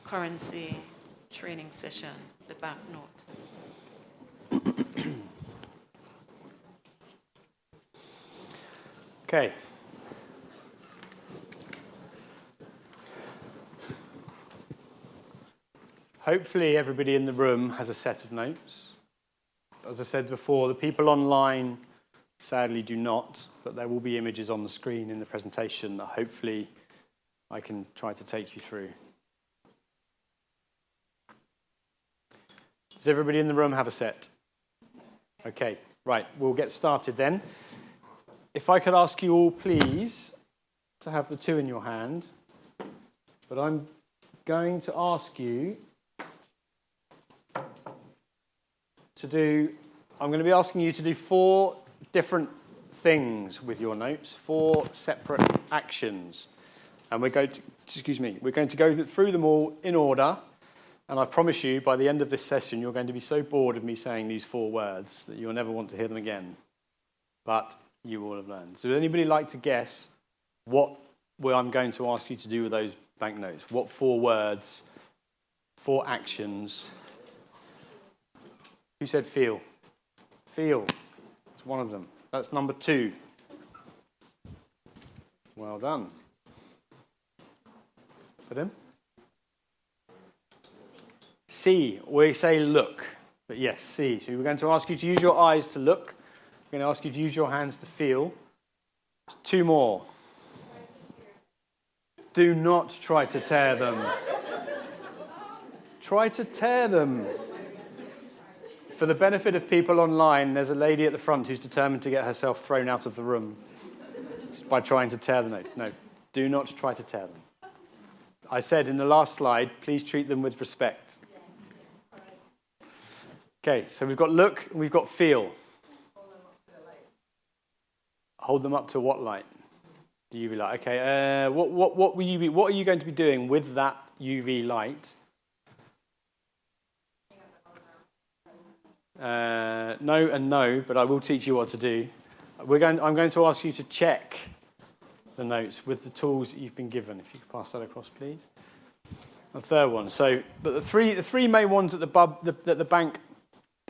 currency training session, the banknote. Okay. Hopefully everybody in the room has a set of notes. As I said before, the people online sadly do not, but there will be images on the screen in the presentation that hopefully I can try to take you through. Does everybody in the room have a set? Okay, right, we'll get started then. If I could ask you all, please, to have the 2 in your hand, but I'm going to ask you I'm going to be asking you to do 4 different things with your notes, 4 separate actions. And we're going to go through them all in order. And I promise you, by the end of this session, you're going to be so bored of me saying these 4 words that you'll never want to hear them again. But you will have learned. So would anybody like to guess what I'm going to ask you to do with those banknotes? What 4 words, 4 actions? Who said feel? Feel. It's one of them. That's number 2. Well done. Pardon? See. We say look. But yes, see. So we're going to ask you to use your eyes to look. We're going to ask you to use your hands to feel. 2 more. Do not try to tear them. Try to tear them. For the benefit of people online, there's a lady at the front who's determined to get herself thrown out of the room just by trying to tear the note. No, do not try to tear them. I said in the last slide, please treat them with respect. Okay, so we've got look and we've got feel. Hold them up to what light? The UV light. Okay, what are you going to be doing with that UV light? No and no, but I will teach you what to do. I'm going to ask you to check the notes with the tools that you've been given. If you could pass that across, please. The third one. But the three main ones that the bank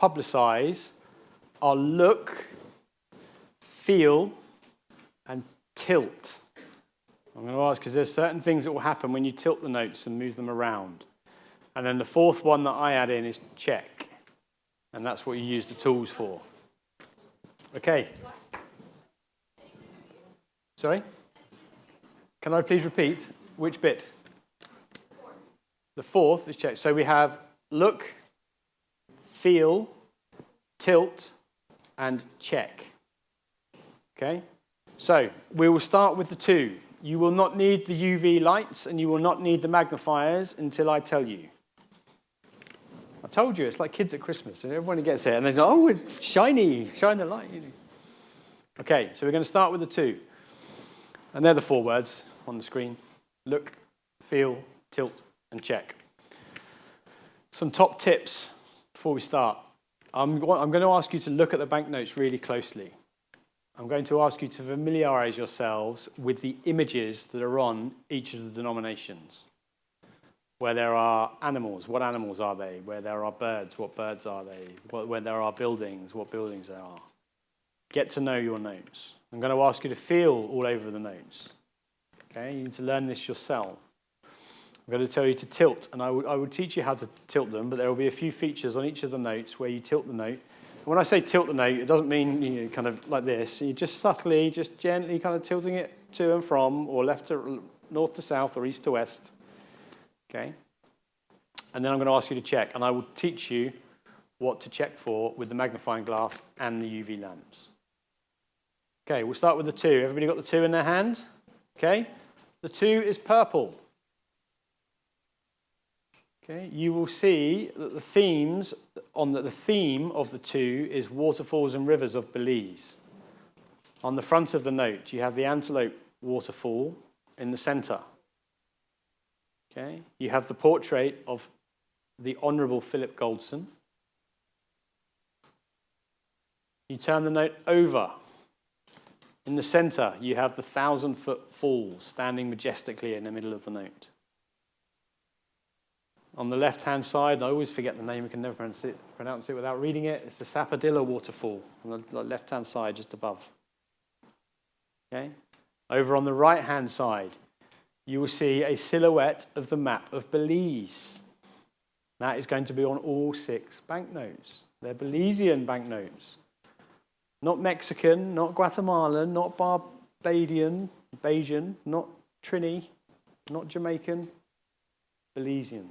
publicise are look, feel, and tilt. I'm going to ask because there's certain things that will happen when you tilt the notes and move them around. And then the 4th one that I add in is check. And that's what you use the tools for. Okay. Sorry? Can I please repeat? Which bit? The 4th is check. So we have look, feel, tilt, and check. Okay? So we will start with the 2. You will not need the UV lights and you will not need the magnifiers until I tell you. I told you, it's like kids at Christmas. And everyone gets it and they go, oh, it's shiny, shine the light. Okay, so we're going to start with the 2. And they're the 4 words on the screen. Look, feel, tilt, and check. Some top tips before we start. I'm going to ask you to look at the banknotes really closely. I'm going to ask you to familiarise yourselves with the images that are on each of the denominations. Where there are animals, what animals are they? Where there are birds, what birds are they? Where there are buildings, what buildings there are. Get to know your notes. I'm going to ask you to feel all over the notes. Okay, you need to learn this yourself. I'm going to tell you to tilt, and I will teach you how to tilt them, but there will be a few features on each of the notes where you tilt the note. And when I say tilt the note, it doesn't mean kind of like this. You're just subtly, just gently kind of tilting it to and from, or left to north to south, or east to west. Okay? And then I'm going to ask you to check, and I will teach you what to check for with the magnifying glass and the UV lamps. Okay, we'll start with the 2. Everybody got the 2 in their hand? Okay, the 2 is purple. Okay, you will see that the theme of the 2 is waterfalls and rivers of Belize. On the front of the note, you have the Antelope waterfall in the center. Okay, you have the portrait of the Honourable Philip Goldson. You turn the note over. In the center, you have the 1,000-foot fall standing majestically in the middle of the note. On the left-hand side, I always forget the name, I can never pronounce it without reading it. It's the Sapodilla waterfall on the left-hand side, just above. Okay? Over on the right-hand side, you will see a silhouette of the map of Belize. That is going to be on all 6 banknotes. They're Belizean banknotes. Not Mexican, not Guatemalan, not Barbadian, Bajan, not Trini, not Jamaican, Belizean.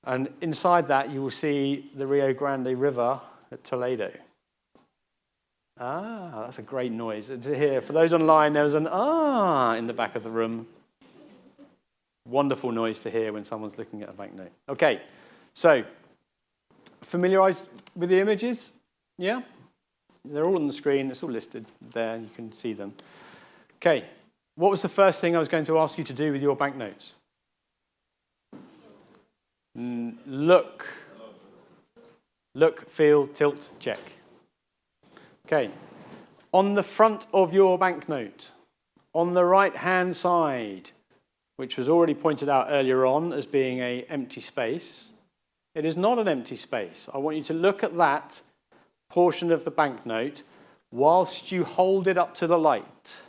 And inside that, you will see the Rio Grande River at Toledo. Ah, that's a great noise to hear. For those online, there was an ah in the back of the room. Wonderful noise to hear when someone's looking at a banknote. Okay, so familiarized with the images? Yeah? They're all on the screen. It's all listed there. You can see them. Okay, what was the first thing I was going to ask you to do with your banknotes? Look. Look, feel, tilt, check. Okay, on the front of your banknote, on the right-hand side, which was already pointed out earlier on as being an empty space, it is not an empty space. I want you to look at that portion of the banknote whilst you hold it up to the light.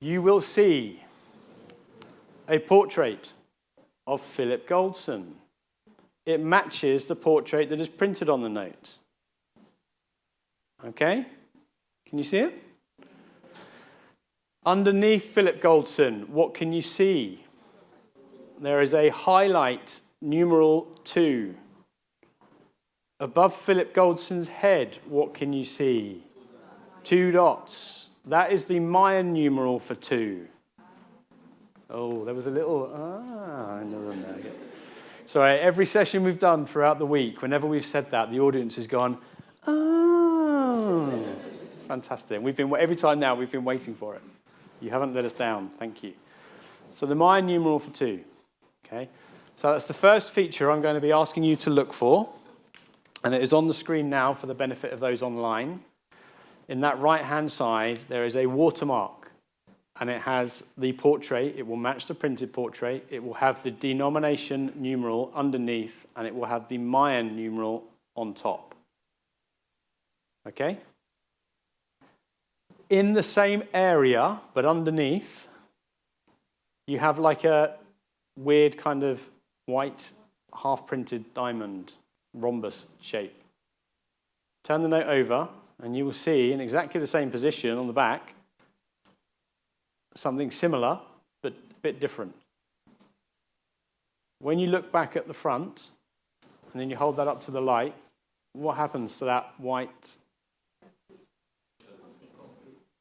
You will see a portrait of Philip Goldson. It matches the portrait that is printed on the note. Okay? Can you see it? Underneath Philip Goldson, what can you see? There is a highlight numeral 2. Above Philip Goldson's head, what can you see? 2 dots. That is the Mayan numeral for 2. Oh, there was a little in the room there. Sorry, every session we've done throughout the week, whenever we've said that, the audience has gone, oh. It's fantastic. Every time now, we've been waiting for it. You haven't let us down. Thank you. So the Mayan numeral for 2. Okay. So that's the first feature I'm going to be asking you to look for. And it is on the screen now for the benefit of those online. In that right-hand side, there is a watermark. And it has the portrait. It will match the printed portrait. It will have the denomination numeral underneath, and it will have the Mayan numeral on top. Okay? In the same area, but underneath, you have like a weird kind of white half-printed diamond rhombus shape. Turn the note over, and you will see in exactly the same position on the back something similar, but a bit different. When you look back at the front, and then you hold that up to the light, what happens to that white?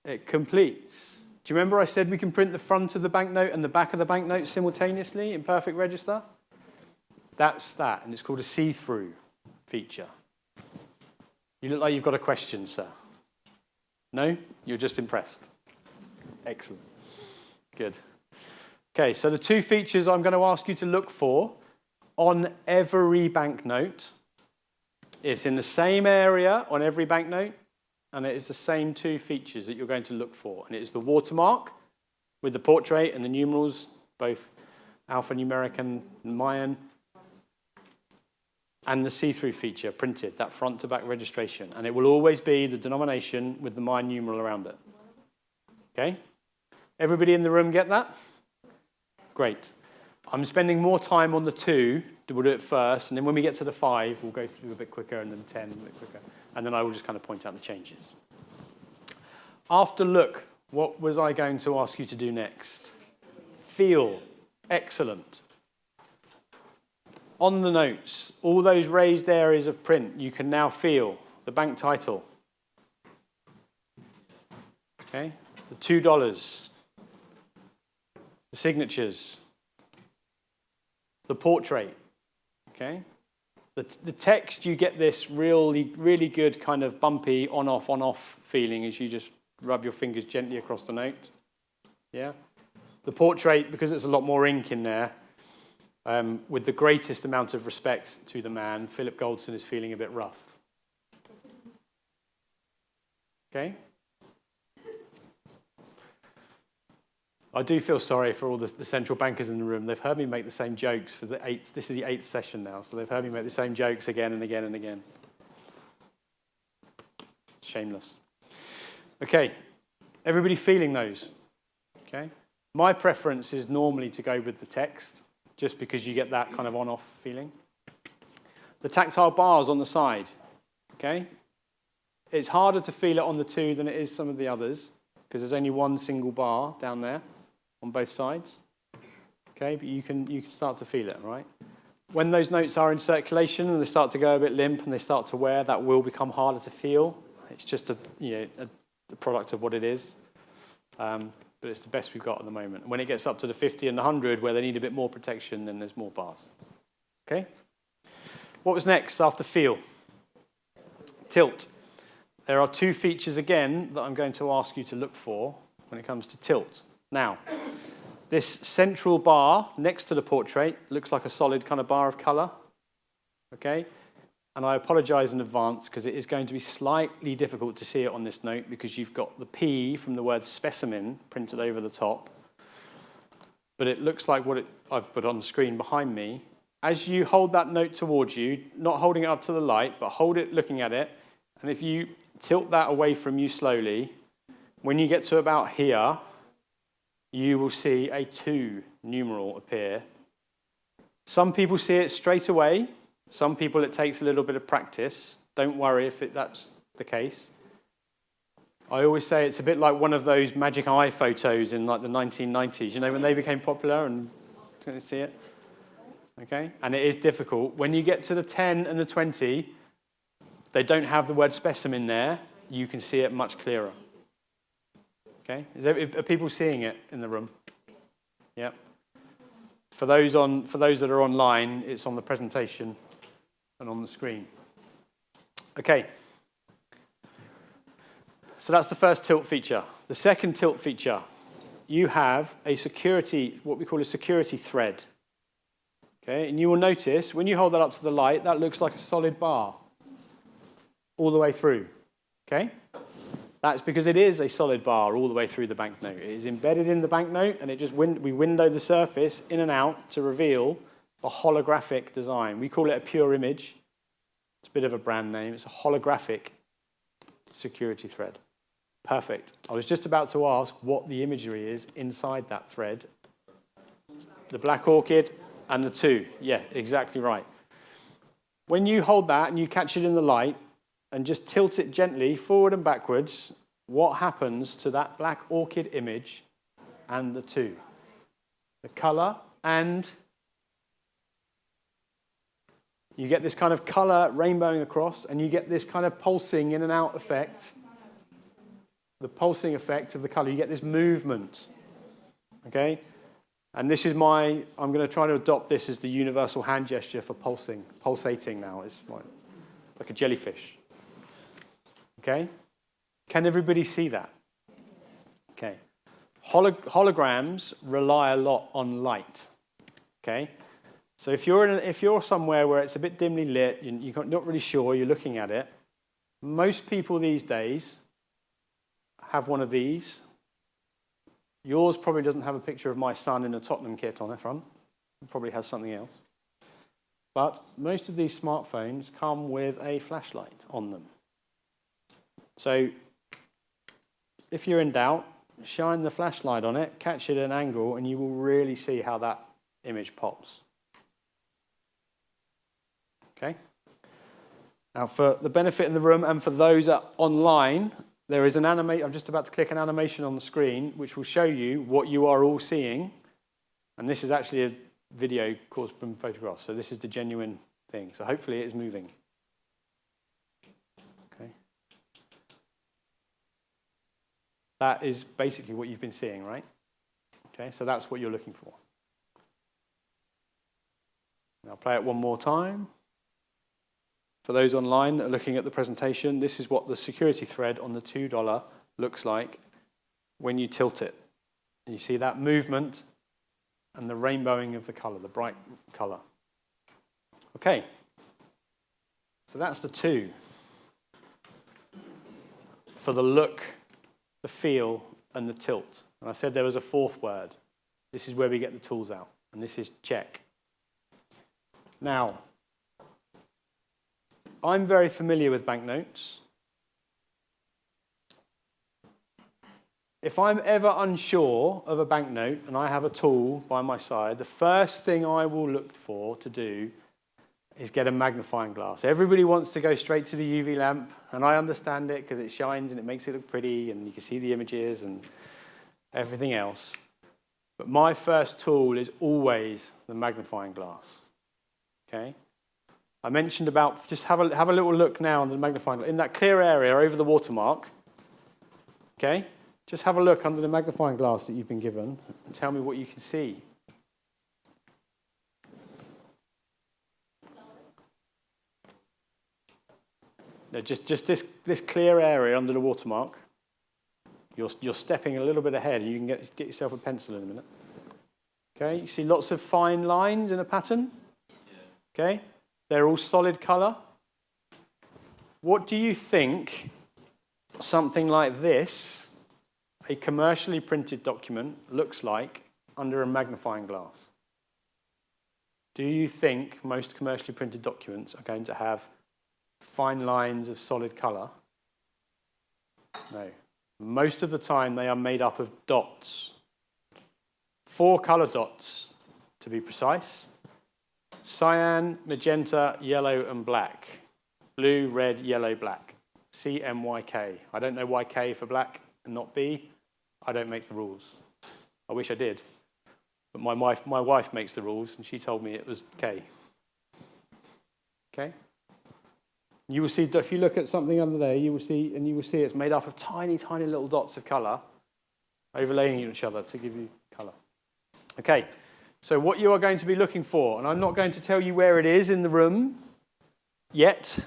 It completes. Do you remember I said we can print the front of the banknote and the back of the banknote simultaneously in perfect register? That's that, and it's called a see-through feature. You look like you've got a question, sir. No? You're just impressed. Excellent. Good. Okay, so the 2 features I'm going to ask you to look for on every banknote. It's in the same area on every banknote, and it is the same 2 features that you're going to look for. And it is the watermark with the portrait and the numerals, both alphanumeric and Mayan. and the see-through feature printed, that front to back registration. And it will always be the denomination with the mine numeral around it. Okay? Everybody in the room get that? Great. I'm spending more time on the 2, we'll do it first, and then when we get to the 5, we'll go through a bit quicker, and then 10 a bit quicker. And then I will just kind of point out the changes. After look, what was I going to ask you to do next? Feel. Excellent. On the notes, all those raised areas of print, you can now feel the bank title. Okay? The $2. The signatures. The portrait. Okay? The text, you get this really good kind of bumpy on-off feeling as you just rub your fingers gently across the note. Yeah? The portrait, because it's a lot more ink in there, with the greatest amount of respect to the man, Philip Goldson is feeling a bit rough. Okay? I do feel sorry for all the central bankers in the room. They've heard me make the same jokes for this is the 8th session now, so they've heard me make the same jokes again and again and again. Shameless. Okay, everybody feeling those? Okay. My preference is normally to go with the text, just because you get that kind of on-off feeling. The tactile bars on the side, okay? It's harder to feel it on the 2 than it is some of the others, because there's only one single bar down there on both sides. Okay, but you can start to feel it, right? When those notes are in circulation and they start to go a bit limp and they start to wear, that will become harder to feel. It's just a product of what it is. But it's the best we've got at the moment. When it gets up to the 50 and the 100, where they need a bit more protection, then there's more bars. Okay? What was next after feel? Tilt. There are 2 features again that I'm going to ask you to look for when it comes to tilt. Now, this central bar next to the portrait looks like a solid kind of bar of colour. Okay? And I apologise in advance because it is going to be slightly difficult to see it on this note because you've got the P from the word specimen printed over the top. But it looks like what I've put on the screen behind me. As you hold that note towards you, not holding it up to the light, but hold it looking at it, and if you tilt that away from you slowly, when you get to about here, you will see a 2 numeral appear. Some people see it straight away. Some people, it takes a little bit of practice. Don't worry if that's the case. I always say it's a bit like one of those magic eye photos in like the 1990s, you know, when they became popular and can you see it? Okay, and it is difficult. When you get to the 10 and the 20, they don't have the word specimen there. You can see it much clearer. Okay, are people seeing it in the room? Yeah. For those that are online, it's on the presentation and on the screen. Okay. So that's the first tilt feature. The second tilt feature, you have a security, what we call a security thread. Okay, and you will notice when you hold that up to the light, that looks like a solid bar all the way through. Okay? That's because it is a solid bar all the way through the banknote. It is embedded in the banknote, and we window the surface in and out to reveal the holographic design. We call it a pure image. It's a bit of a brand name. It's a holographic security thread. Perfect. I was just about to ask what the imagery is inside that thread. The black orchid and the 2. Yeah, exactly right. When you hold that and you catch it in the light and just tilt it gently forward and backwards, what happens to that black orchid image and the 2? The color, and you get this kind of color rainbowing across, and you get this kind of pulsing in and out effect. The pulsing effect of the color. You get this movement. Okay? And this is I'm going to try to adopt this as the universal hand gesture for pulsating now. It's like a jellyfish. Okay? Can everybody see that? Okay. Holograms rely a lot on light. Okay? So if you're somewhere where it's a bit dimly lit, you're not really sure, you're looking at it, most people these days have one of these. Yours probably doesn't have a picture of my son in a Tottenham kit on the front. It probably has something else. But most of these smartphones come with a flashlight on them. So if you're in doubt, shine the flashlight on it, catch it at an angle, and you will really see how that image pops. Okay? Now, for the benefit in the room and for those online, there is an animation. I'm just about to click an animation on the screen which will show you what you are all seeing. And this is actually a video caused from photographs. So this is the genuine thing. So hopefully it is moving. Okay. That is basically what you've been seeing, right? Okay, so that's what you're looking for. I'll play it one more time. For those online that are looking at the presentation, this is what the security thread on the $2 looks like when you tilt it. And you see that movement and the rainbowing of the color, the bright color. Okay, so that's the 2. For the look, the feel, and the tilt. And I said there was a 4th word. This is where we get the tools out, and this is check. Now, I'm very familiar with banknotes. If I'm ever unsure of a banknote and I have a tool by my side, the first thing I will look for to do is get a magnifying glass. Everybody wants to go straight to the UV lamp, and I understand it because it shines and it makes it look pretty and you can see the images and everything else. But my first tool is always the magnifying glass. Okay? I mentioned about, just have a little look now under the magnifying glass. In that clear area over the watermark, okay? Just have a look under the magnifying glass that you've been given and tell me what you can see. No, just this clear area under the watermark. You're stepping a little bit ahead, and you can get yourself a pencil in a minute. Okay, you see lots of fine lines in a pattern? Okay, they're all solid color. What do you think something like this, a commercially printed document, looks like under a magnifying glass? Do you think most commercially printed documents are going to have fine lines of solid color? No. Most of the time they are made up of dots. 4 color dots, to be precise. Cyan, magenta, yellow, and black. Blue, red, yellow, black. CMYK. I don't know why K for black and not B. I don't make the rules. I wish I did. But my wife makes the rules, and she told me it was K. Okay? You will see, if you look at something under there, you will see it's made up of tiny, tiny little dots of colour overlaying each other to give you colour. Okay, so what you are going to be looking for, and I'm not going to tell you where it is in the room yet,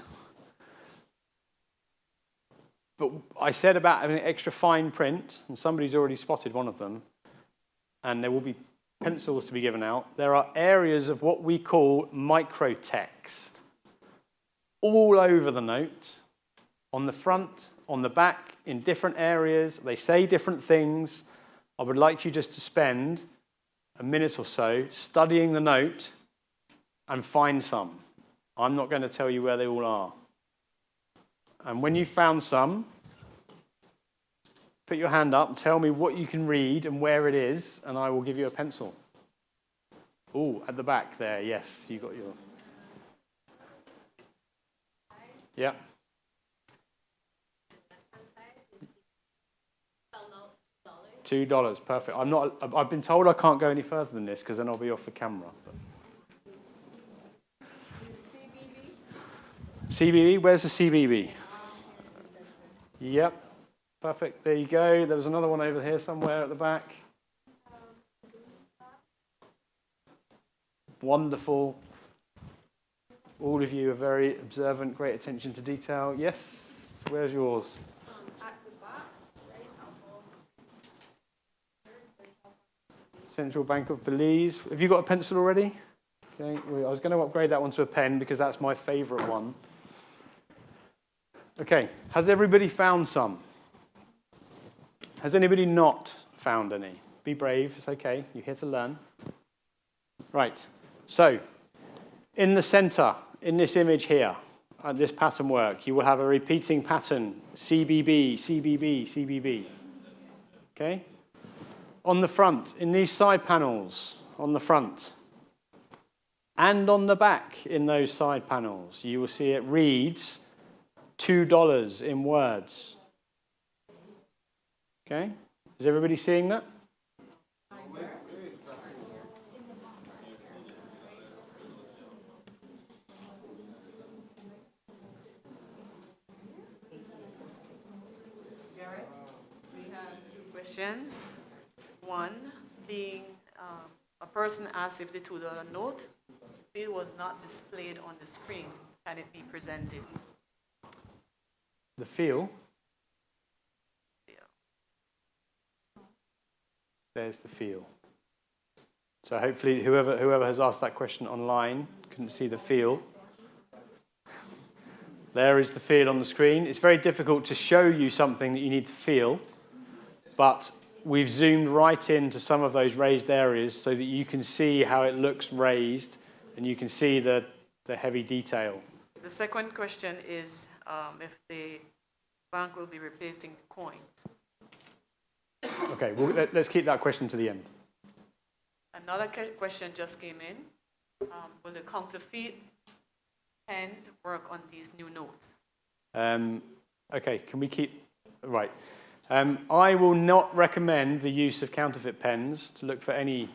but I said about having an extra fine print, and somebody's already spotted one of them, and there will be pencils to be given out. There are areas of what we call microtext all over the note, on the front, on the back, in different areas. They say different things. I would like you just to spend a minute or so studying the note and find some. I'm not going to tell you where they all are. And when you've found some, put your hand up and tell me what you can read and where it is, and I will give you a pencil. Oh, at the back there, yes, you got yours. Yeah. $2, perfect. I've been told I can't go any further than this because then I'll be off the camera. CBB, where's the CBB? Yep, perfect, there you go. There was another one over here somewhere at the back. Wonderful. All of you are very observant, great attention to detail. Yes, where's yours? At the back, right Central Bank of Belize. Have you got a pencil already? Okay, I was going to upgrade that one to a pen because that's my favourite one. Okay, has everybody found some? Has anybody not found any? Be brave, it's okay, you're here to learn. Right, so In the center, in this image here, this pattern work, you will have a repeating pattern, CBB, CBB, CBB. Okay? On the front, in these side panels, on the front, and on the back in those side panels, you will see it reads $2 in words. Okay? Is everybody seeing that? Gareth, we have two questions. One being a person asked if the $2 note, if it was not displayed on the screen, can it be presented? The feel. There's the feel. So hopefully whoever has asked that question online couldn't see the feel. There is the feel on the screen. It's very difficult to show you something that you need to feel, but we've zoomed right into some of those raised areas so that you can see how it looks raised and you can see the heavy detail. The second question is if the bank will be replacing the coins. Okay, well, let's keep that question to the end. Another question just came in. Will the counterfeit pens work on these new notes? Okay, can we keep... Right. I will not recommend the use of counterfeit pens to look for any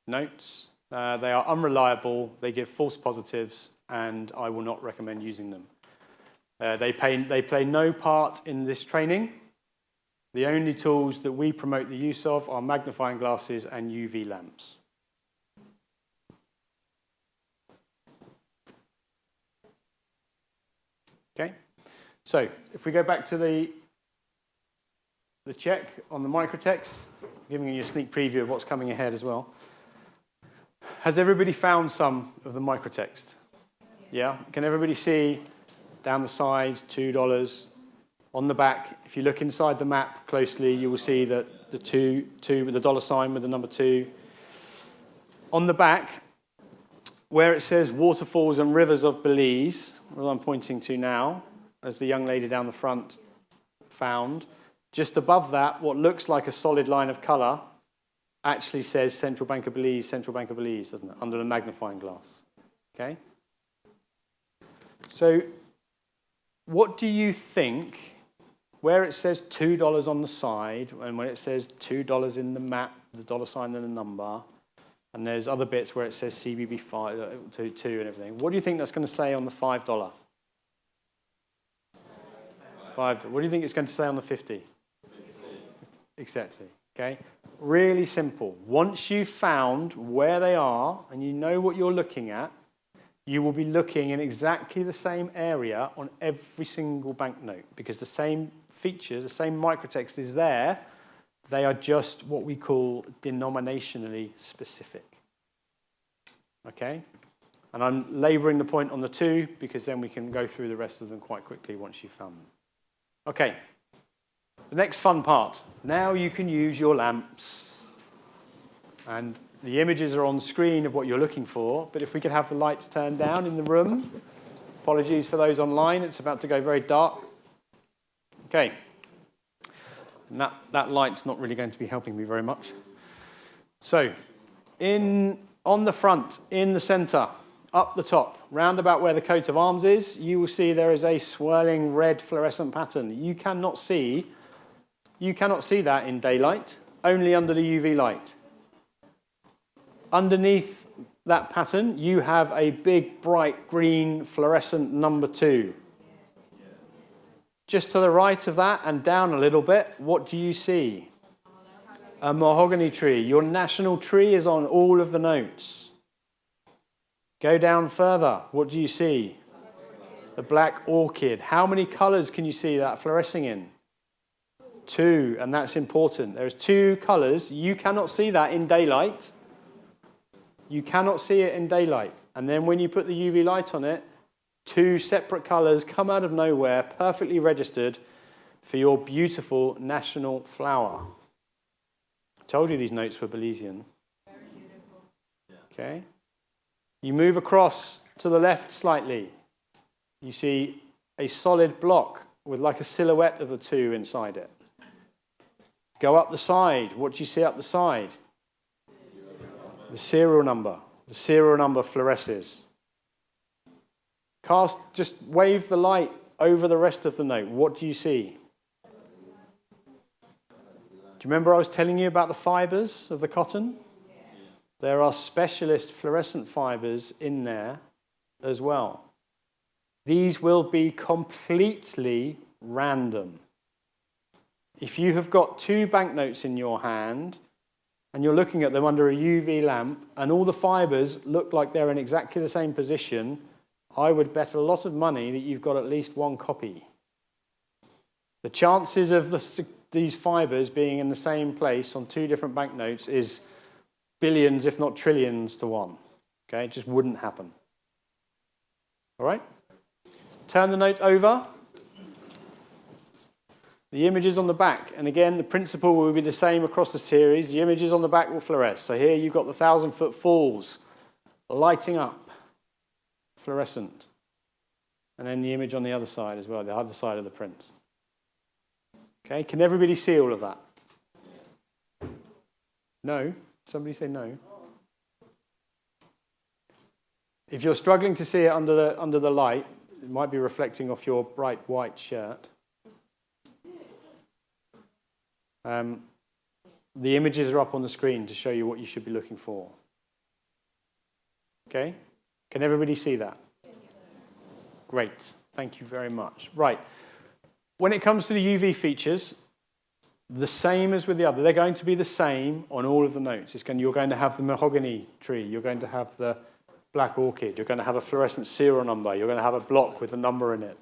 notes. They are unreliable, they give false positives, and I will not recommend using them. They play no part in this training. The only tools that we promote the use of are magnifying glasses and UV lamps. Okay, so if we go back to the check on the microtext, giving you a sneak preview of what's coming ahead as well. Has everybody found some of the microtext? Yeah? Can everybody see down the sides, $2? On the back, if you look inside the map closely, you will see that the two with the dollar sign with the number 2. On the back, where it says waterfalls and rivers of Belize, what I'm pointing to now, as the young lady down the front found, just above that, what looks like a solid line of color actually says Central Bank of Belize, doesn't it? Under the magnifying glass. Okay? So, what do you think, where it says $2 on the side, and when it says $2 in the map, the dollar sign and the number, and there's other bits where it says CBB 5, 2 and everything, what do you think that's going to say on the $5? $5. What do you think it's going to say on the 50? Exactly. Okay? Really simple. Once you've found where they are and you know what you're looking at, you will be looking in exactly the same area on every single banknote because the same features, the same microtext is there. They are just what we call denominationally specific. Okay? And I'm laboring the point on the 2 because then we can go through the rest of them quite quickly once you've found them. Okay. The next fun part. Now you can use your lamps. And the images are on screen of what you're looking for, but if we could have the lights turned down in the room. Apologies for those online, it's about to go very dark. Okay. And that light's not really going to be helping me very much. So, on the front, in the center, up the top, round about where the coat of arms is, you will see there is a swirling red fluorescent pattern. You cannot see that in daylight, only under the UV light. Underneath that pattern, you have a big, bright green fluorescent number 2. Just to the right of that and down a little bit, what do you see? A mahogany tree. Your national tree is on all of the notes. Go down further. What do you see? The black orchid. How many colors can you see that fluorescing in? 2, and that's important. There's 2 colors. You cannot see that in daylight. You cannot see it in daylight. And then when you put the UV light on it, 2 separate colors come out of nowhere, perfectly registered for your beautiful national flower. I told you these notes were Belizean. Okay? You move across to the left slightly. You see a solid block with like a silhouette of the 2 inside it. Go up the side. What do you see up the side? The serial number. The serial number fluoresces. Just wave the light over the rest of the note. What do you see? Do you remember I was telling you about the fibers of the cotton? There are specialist fluorescent fibers in there as well. These will be completely random. If you have got 2 banknotes in your hand and you're looking at them under a UV lamp and all the fibers look like they're in exactly the same position, I would bet a lot of money that you've got at least 1 copy. The chances of these fibers being in the same place on 2 different banknotes is billions, if not trillions to 1. Okay, it just wouldn't happen. All right? Turn the note over. The images on the back, and again, the principle will be the same across the series. The images on the back will fluoresce. So here you've got the 1,000-foot falls lighting up, fluorescent. And then the image on the other side as well, the other side of the print. Okay, can everybody see all of that? No? Somebody say no. If you're struggling to see it under the light, it might be reflecting off your bright white shirt. The images are up on the screen to show you what you should be looking for. Okay? Can everybody see that? Great. Thank you very much. Right. When it comes to the UV features, the same as with the other. They're going to be the same on all of the notes. You're going to have the mahogany tree. You're going to have the black orchid. You're going to have a fluorescent serial number. You're going to have a block with a number in it.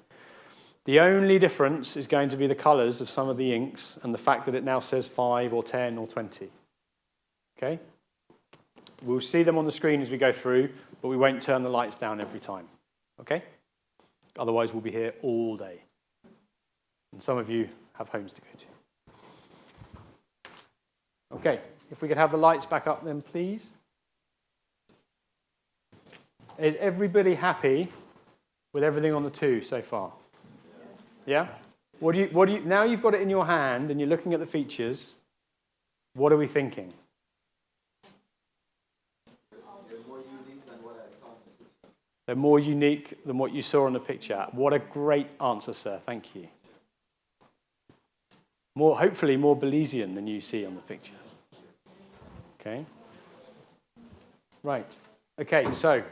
The only difference is going to be the colours of some of the inks and the fact that it now says 5 or 10 or 20. Okay? We'll see them on the screen as we go through, but we won't turn the lights down every time. Okay? Otherwise, we'll be here all day. And some of you have homes to go to. Okay, if we could have the lights back up then, please. Is everybody happy with everything on the 2 so far? Yeah? Now you've got it in your hand and you're looking at the features, what are we thinking? They're more unique than what you saw on the picture. What a great answer, sir. Thank you. Hopefully more Belizean than you see on the picture. Okay. Right. Okay, so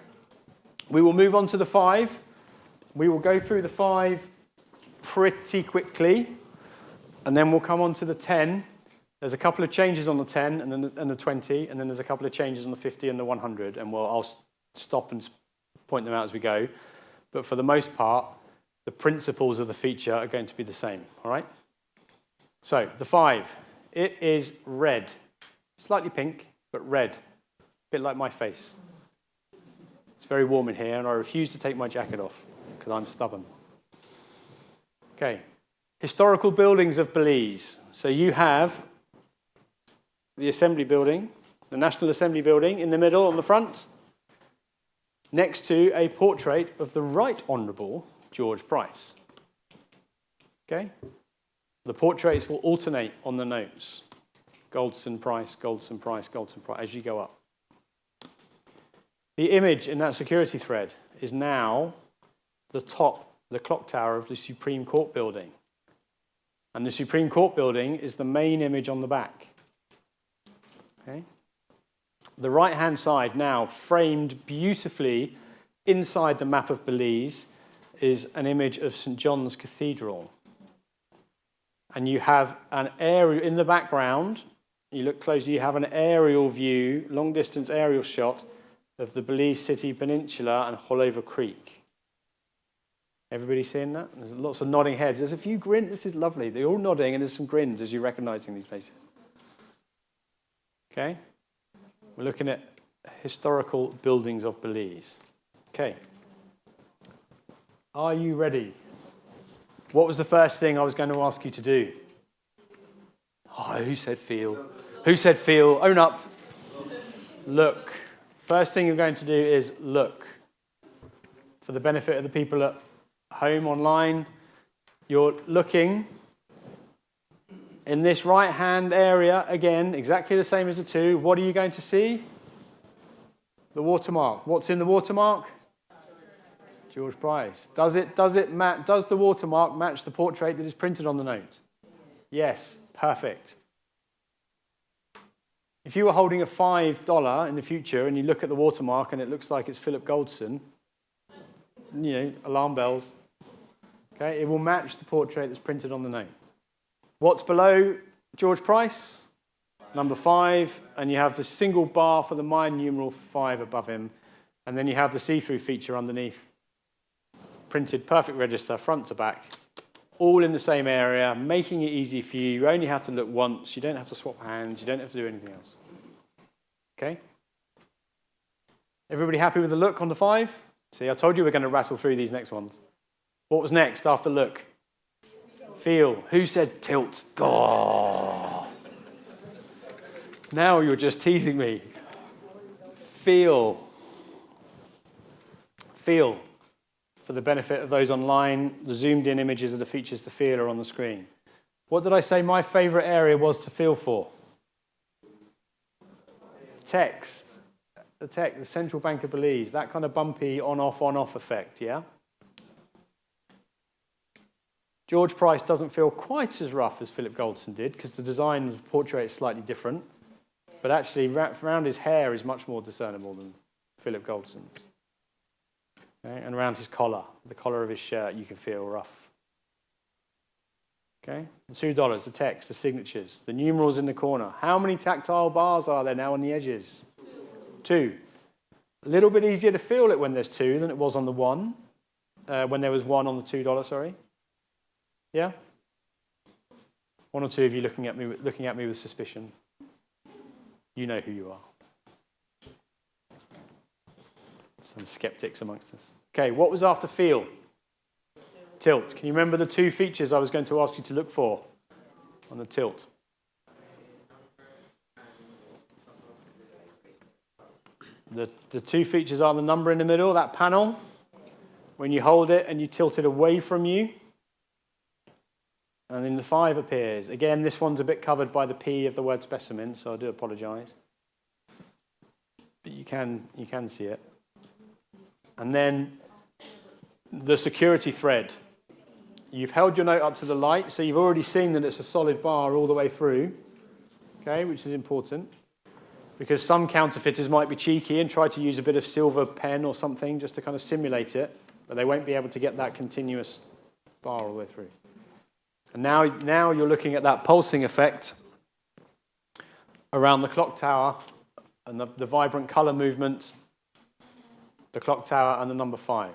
we will move on to the 5. We will go through the 5 pretty quickly, and then we'll come on to the 10. There's a couple of changes on the 10 and the 20, and then there's a couple of changes on the 50 and the 100, and I'll stop and point them out as we go. But for the most part, the principles of the feature are going to be the same, all right? So, the 5, it is red. Slightly pink, but red. A bit like my face. It's very warm in here, and I refuse to take my jacket off because I'm stubborn. Okay, historical buildings of Belize. So you have the Assembly Building, the National Assembly Building in the middle on the front, next to a portrait of the Right Honourable George Price. Okay? The portraits will alternate on the notes. Goldson, Price, Goldson, Price, Goldson, Price, as you go up. The image in that security thread is now the clock tower of the Supreme Court building. And the Supreme Court building is the main image on the back. Okay? The right-hand side now, framed beautifully inside the map of Belize, is an image of St. John's Cathedral. And you have an area in the background, you look closely, you have an aerial view, long-distance aerial shot of the Belize City Peninsula and Hollover Creek. Everybody seeing that? There's lots of nodding heads. There's a few grins. This is lovely. They're all nodding, and there's some grins as you're recognizing these places. Okay? We're looking at historical buildings of Belize. Okay. Are you ready? What was the first thing I was going to ask you to do? Oh, who said feel? Who said feel? Own up. Look. First thing you're going to do is look. For the benefit of the people at home online, you're looking in this right-hand area, again, exactly the same as the 2. What are you going to see? The watermark. What's in the watermark? George Price. Does the watermark match the portrait that is printed on the note? Yes, perfect. If you were holding a $5 in the future and you look at the watermark and it looks like it's Philip Goldson, alarm bells. Okay, it will match the portrait that's printed on the note. What's below George Price? Number 5, and you have the single bar for the Mayan numeral for 5 above him, and then you have the see-through feature underneath. Printed perfect register, front to back, all in the same area, making it easy for you. You only have to look once. You don't have to swap hands. You don't have to do anything else. Okay? Everybody happy with the look on the 5? See, I told you we're going to rattle through these next ones. What was next after look? Feel. Who said tilt? Oh. Now you're just teasing me. Feel. Feel. For the benefit of those online, the zoomed in images of the features to feel are on the screen. What did I say my favorite area was to feel for? Text. The Central Bank of Belize, that kind of bumpy on-off effect, yeah? George Price doesn't feel quite as rough as Philip Goldson did because the design of the portrait is slightly different, but actually around his hair is much more discernible than Philip Goldson's. Okay? And around his collar, the collar of his shirt, you can feel rough. Okay? The $2, the text, the signatures, the numerals in the corner. How many tactile bars are there now on the edges? 2. A little bit easier to feel it when there's 2 than it was on the 1, when there was 1 on the $2, sorry. Yeah? 1 or 2 of you looking at me with suspicion. You know who you are. Some skeptics amongst us. Okay, what was after feel? Tilt. Can you remember the 2 features I was going to ask you to look for on the tilt? The 2 features are the number in the middle, that panel, when you hold it and you tilt it away from you. And then the 5 appears. Again, this one's a bit covered by the P of the word specimen, so I do apologize. But you can see it. And then the security thread. You've held your note up to the light, so you've already seen that it's a solid bar all the way through, okay, which is important. Because some counterfeiters might be cheeky and try to use a bit of silver pen or something just to kind of simulate it, but they won't be able to get that continuous bar all the way through. And now you're looking at that pulsing effect around the clock tower and the vibrant color movement, the clock tower and the number 5.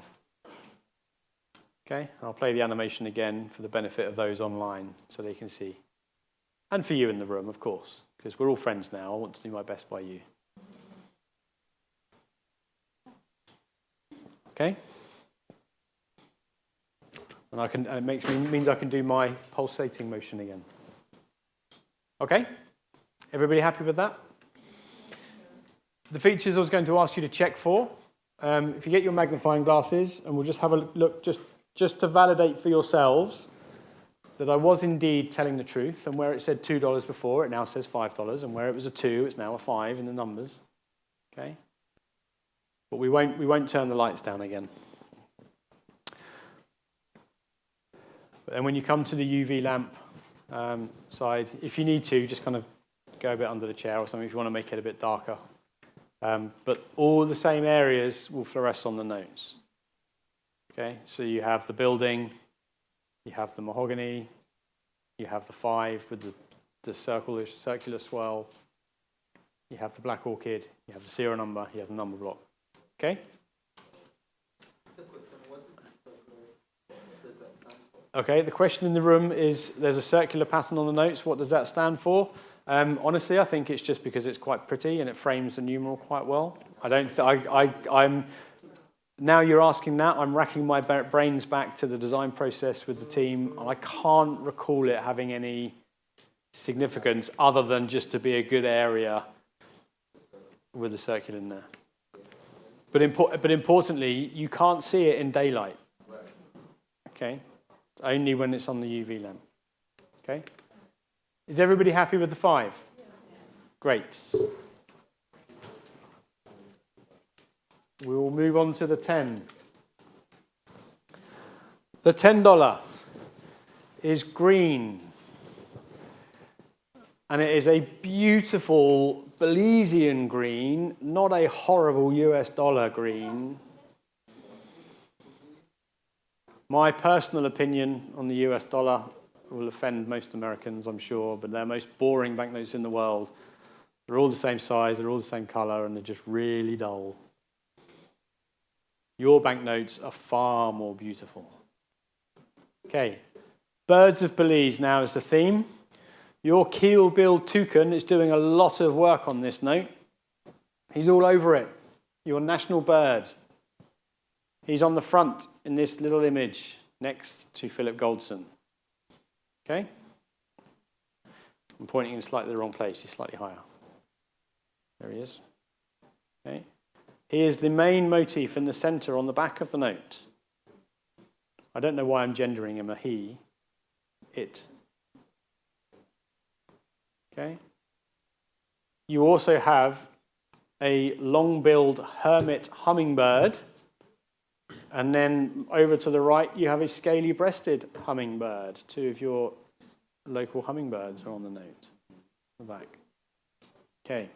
Okay, I'll play the animation again for the benefit of those online so they can see. And for you in the room, of course, because we're all friends now. I want to do my best by you. Okay? And it means I can do my pulsating motion again. Okay? Everybody happy with that? The features I was going to ask you to check for. If you get your magnifying glasses, and we'll just have a look just to validate for yourselves that I was indeed telling the truth, and where it said $2 before, it now says $5, and where it was a 2, it's now a 5 in the numbers. Okay? But we won't turn the lights down again. But then when you come to the UV lamp side, if you need to, just kind of go a bit under the chair or something if you want to make it a bit darker. But all the same areas will fluoresce on the notes. Okay, so you have the building, you have the mahogany, you have the 5 with the circular swirl, you have the black orchid, you have the serial number, you have the number block. Okay? Okay, the question in the room is, there's a circular pattern on the notes. What does that stand for? Honestly, I think it's just because it's quite pretty and it frames the numeral quite well. I'm now you're asking that, I'm racking my brains back to the design process with the team, and I can't recall it having any significance other than just to be a good area with a circle in there. But importantly, you can't see it in daylight. Okay? Only when it's on the UV lamp. Okay? Is everybody happy with the 5? Great. We will move on to the 10. The $10 is green. And it is a beautiful Belizean green, not a horrible US dollar green. My personal opinion on the US dollar will offend most Americans, I'm sure, but they're the most boring banknotes in the world. They're all the same size, they're all the same color, and they're just really dull. Your banknotes are far more beautiful. Okay, Birds of Belize now is the theme. Your keel-billed toucan is doing a lot of work on this note. He's all over it. Your national bird. He's on the front in this little image next to Philip Goldson. Okay? I'm pointing in slightly the wrong place. He's slightly higher. There he is. Okay? He is the main motif in the center on the back of the note. I don't know why I'm gendering him a he. It. Okay? You also have a long-billed hermit hummingbird, and then over to the right you have a scaly-breasted hummingbird. 2 of your local hummingbirds are on the note, the back. Okay.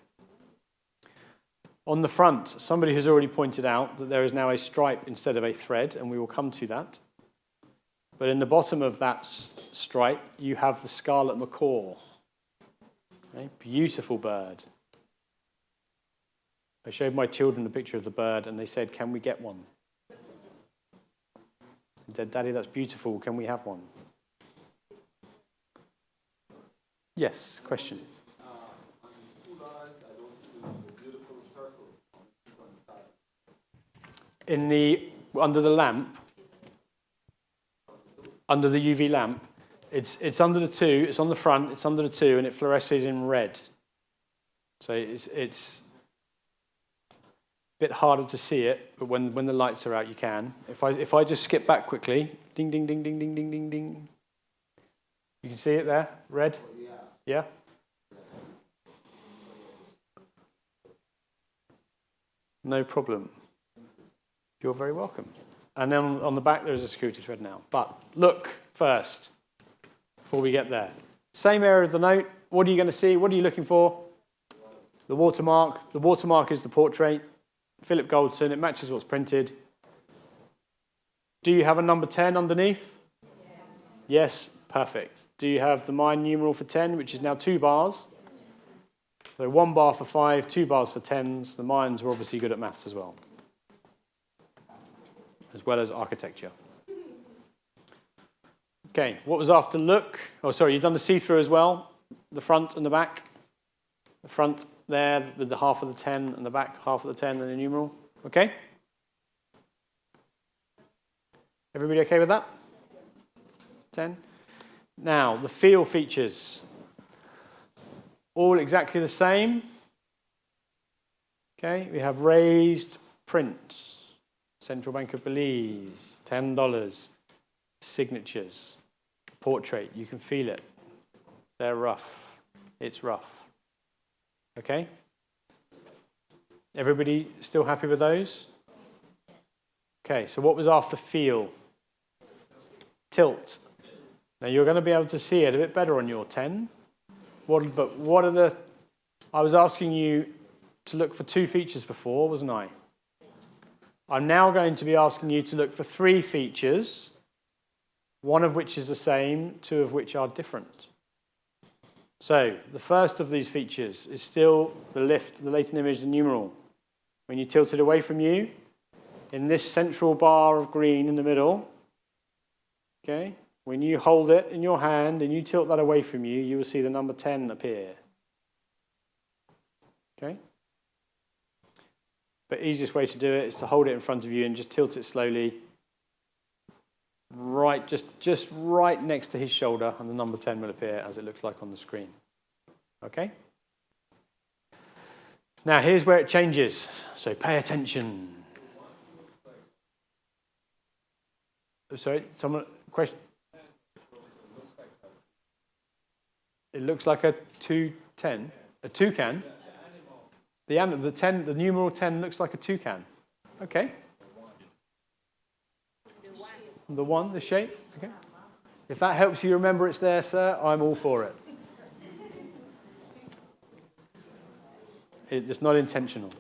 On the front, somebody has already pointed out that there is now a stripe instead of a thread, and we will come to that. But in the bottom of that stripe, you have the scarlet macaw. Okay, beautiful bird. I showed my children a picture of the bird and they said, "Can we get one?" I said, "Daddy, that's beautiful. Can we have one?" Yes, question. In the under the lamp, under the UV lamp, it's under the 2. It's on the front. It's under the 2, and it fluoresces in red. So it's a bit harder to see it, but when the lights are out, you can. If I just skip back quickly, ding ding ding ding ding ding ding ding. You can see it there, red. Yeah. No problem. You're very welcome. And then on the back, there's a security thread now. But look first, before we get there. Same area of the note. What are you going to see? What are you looking for? The watermark. The watermark is the portrait. Philip Goldson. It matches what's printed. Do you have a number 10 underneath? Yes. Perfect. Do you have the mine numeral for 10, which is now 2 bars? So 1 bar for 5, 2 bars for 10s. The mines were obviously good at maths as well as architecture. Okay, what was after look? Oh, sorry, you've done the see-through as well. The front and the back. The front there with the half of the 10 and the back half of the 10 and the numeral. Okay? Everybody okay with that? 10. Now, the feel features. All exactly the same. Okay, we have raised print. Central Bank of Belize, $10. Signatures. Portrait, you can feel it. They're rough. It's rough. Okay? Everybody still happy with those? Okay, so what was after feel? Tilt. Now you're going to be able to see it a bit better on your 10. But what are the... I was asking you to look for 2 features before, wasn't I? I'm now going to be asking you to look for 3 features, one of which is the same, 2 of which are different. So the first of these features is still the lift, the latent image, the numeral. When you tilt it away from you, in this central bar of green in the middle, okay, when you hold it in your hand and you tilt that away from you, you will see the number 10 appear. Okay? But easiest way to do it is to hold it in front of you and just tilt it slowly, right, just right next to his shoulder, and the number 10 will appear as it looks like on the screen. Okay? Now here's where it changes, so pay attention. Sorry, someone, question? It looks like a 210, a toucan. The numeral 10 looks like a toucan. Okay. The one, the shape. Okay. If that helps you remember it's there, sir, I'm all for it. It's not intentional.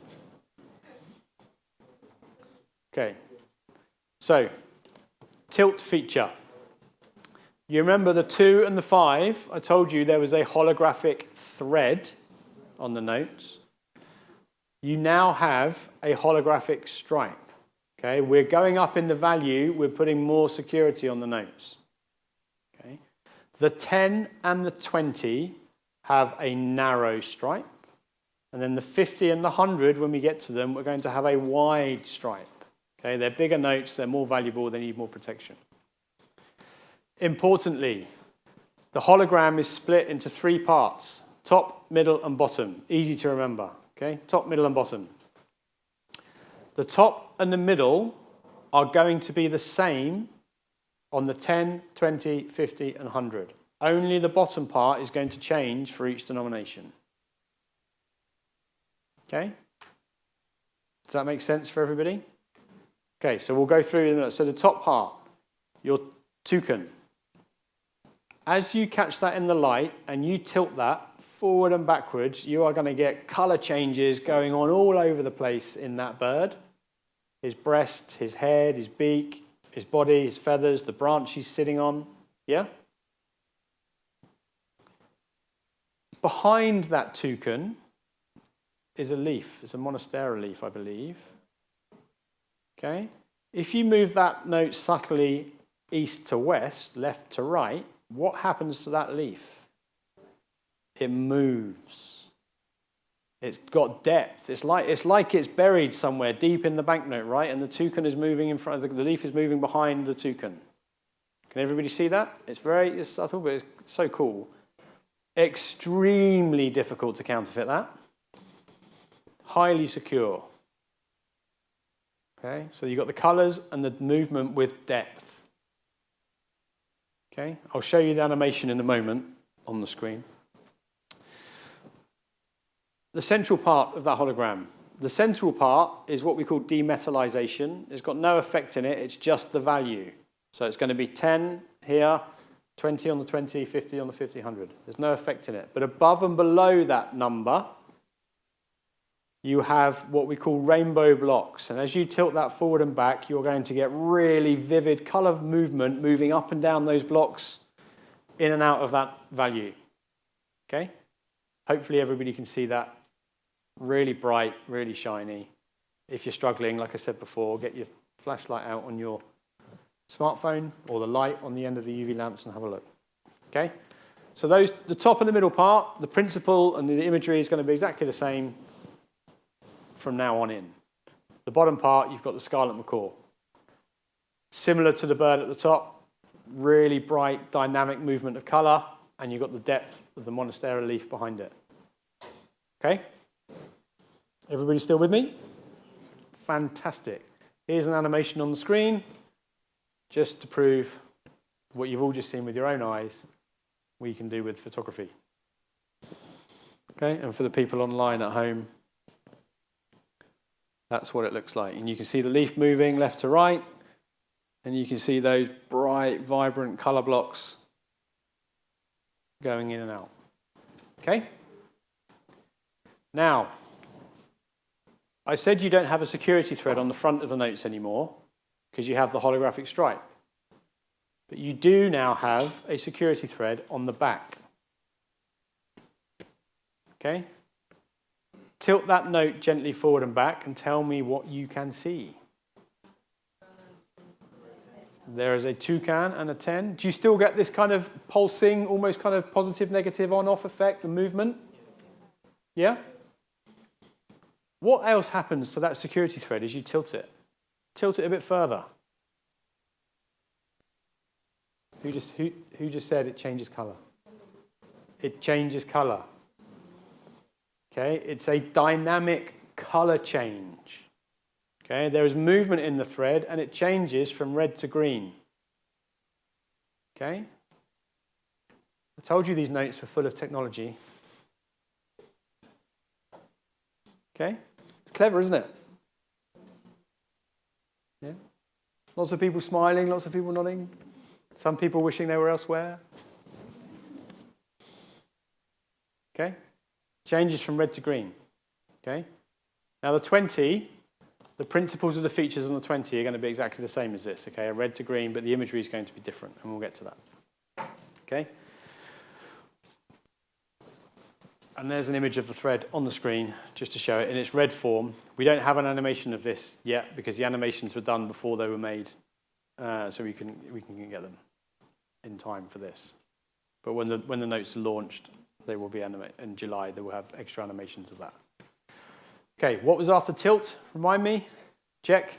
Okay. So, tilt feature. You remember the 2 and the 5? I told you there was a holographic thread on the notes. You now have a holographic stripe. Okay, we're going up in the value, we're putting more security on the notes. Okay. The 10 and the 20 have a narrow stripe. And then the 50 and the 100, when we get to them, we're going to have a wide stripe. Okay, they're bigger notes, they're more valuable, they need more protection. Importantly, the hologram is split into 3 parts: top, middle, and bottom. Easy to remember. Okay, top, middle, and bottom. The top and the middle are going to be the same on the 10, 20, 50, and 100. Only the bottom part is going to change for each denomination. Okay? Does that make sense for everybody? Okay, so we'll go through. So the top part, your toucan. As you catch that in the light and you tilt that forward and backwards, you are going to get color changes going on all over the place in that bird. His breast, his head, his beak, his body, his feathers, the branch he's sitting on. Yeah? Behind that toucan is a leaf. It's a monstera leaf, I believe. Okay? If you move that note subtly east to west, left to right, what happens to that leaf? It moves. It's got depth. It's like it's buried somewhere deep in the banknote, right? And the toucan is moving in front of the leaf is moving behind the toucan. Can everybody see that? It's subtle, but it's so cool. Extremely difficult to counterfeit that. Highly secure. Okay, so you've got the colors and the movement with depth. Okay, I'll show you the animation in a moment on the screen. The central part of that hologram. The central part is what we call demetallization. It's got no effect in it, it's just the value. So it's going to be 10 here, 20 on the 20, 50 on the 50, 100. There's no effect in it. But above and below that number, you have what we call rainbow blocks. And as you tilt that forward and back, you're going to get really vivid color movement moving up and down those blocks in and out of that value. Okay? Hopefully everybody can see that. Really bright, really shiny. If you're struggling, like I said before, get your flashlight out on your smartphone or the light on the end of the UV lamps and have a look. Okay? So the top and the middle part, the principle and the imagery is going to be exactly the same from now on in. The bottom part, you've got the scarlet macaw. Similar to the bird at the top, really bright, dynamic movement of color, and you've got the depth of the monstera leaf behind it. Okay? Everybody still with me? Fantastic. Here's an animation on the screen, just to prove what you've all just seen with your own eyes, we can do with photography. Okay, and for the people online at home, that's what it looks like. And you can see the leaf moving left to right, and you can see those bright, vibrant color blocks going in and out. Okay? Now, I said you don't have a security thread on the front of the notes anymore because you have the holographic stripe. But you do now have a security thread on the back. Okay? Tilt that note gently forward and back and tell me what you can see. There is a toucan and a 10. Do you still get this kind of pulsing, almost kind of positive, negative, on-off effect, the movement? Yeah? What else happens to that security thread as you tilt it? Tilt it a bit further. Who just said it changes color? It changes color. Okay, it's a dynamic color change. Okay, there is movement in the thread and it changes from red to green. Okay? I told you these notes were full of technology. Okay? It's clever, isn't it? Yeah? Lots of people smiling, lots of people nodding. Some people wishing they were elsewhere. Okay? Changes from red to green. Okay? Now the 20, the principles of the features on the 20 are going to be exactly the same as this. Okay? A red to green, but the imagery is going to be different, and we'll get to that. Okay? And there's an image of the thread on the screen, just to show it in its red form. We don't have an animation of this yet, because the animations were done before they were made, so we can get them in time for this. But when the notes are launched, they will be animated in July. They will have extra animations of that. Okay, what was after tilt? Remind me. Check.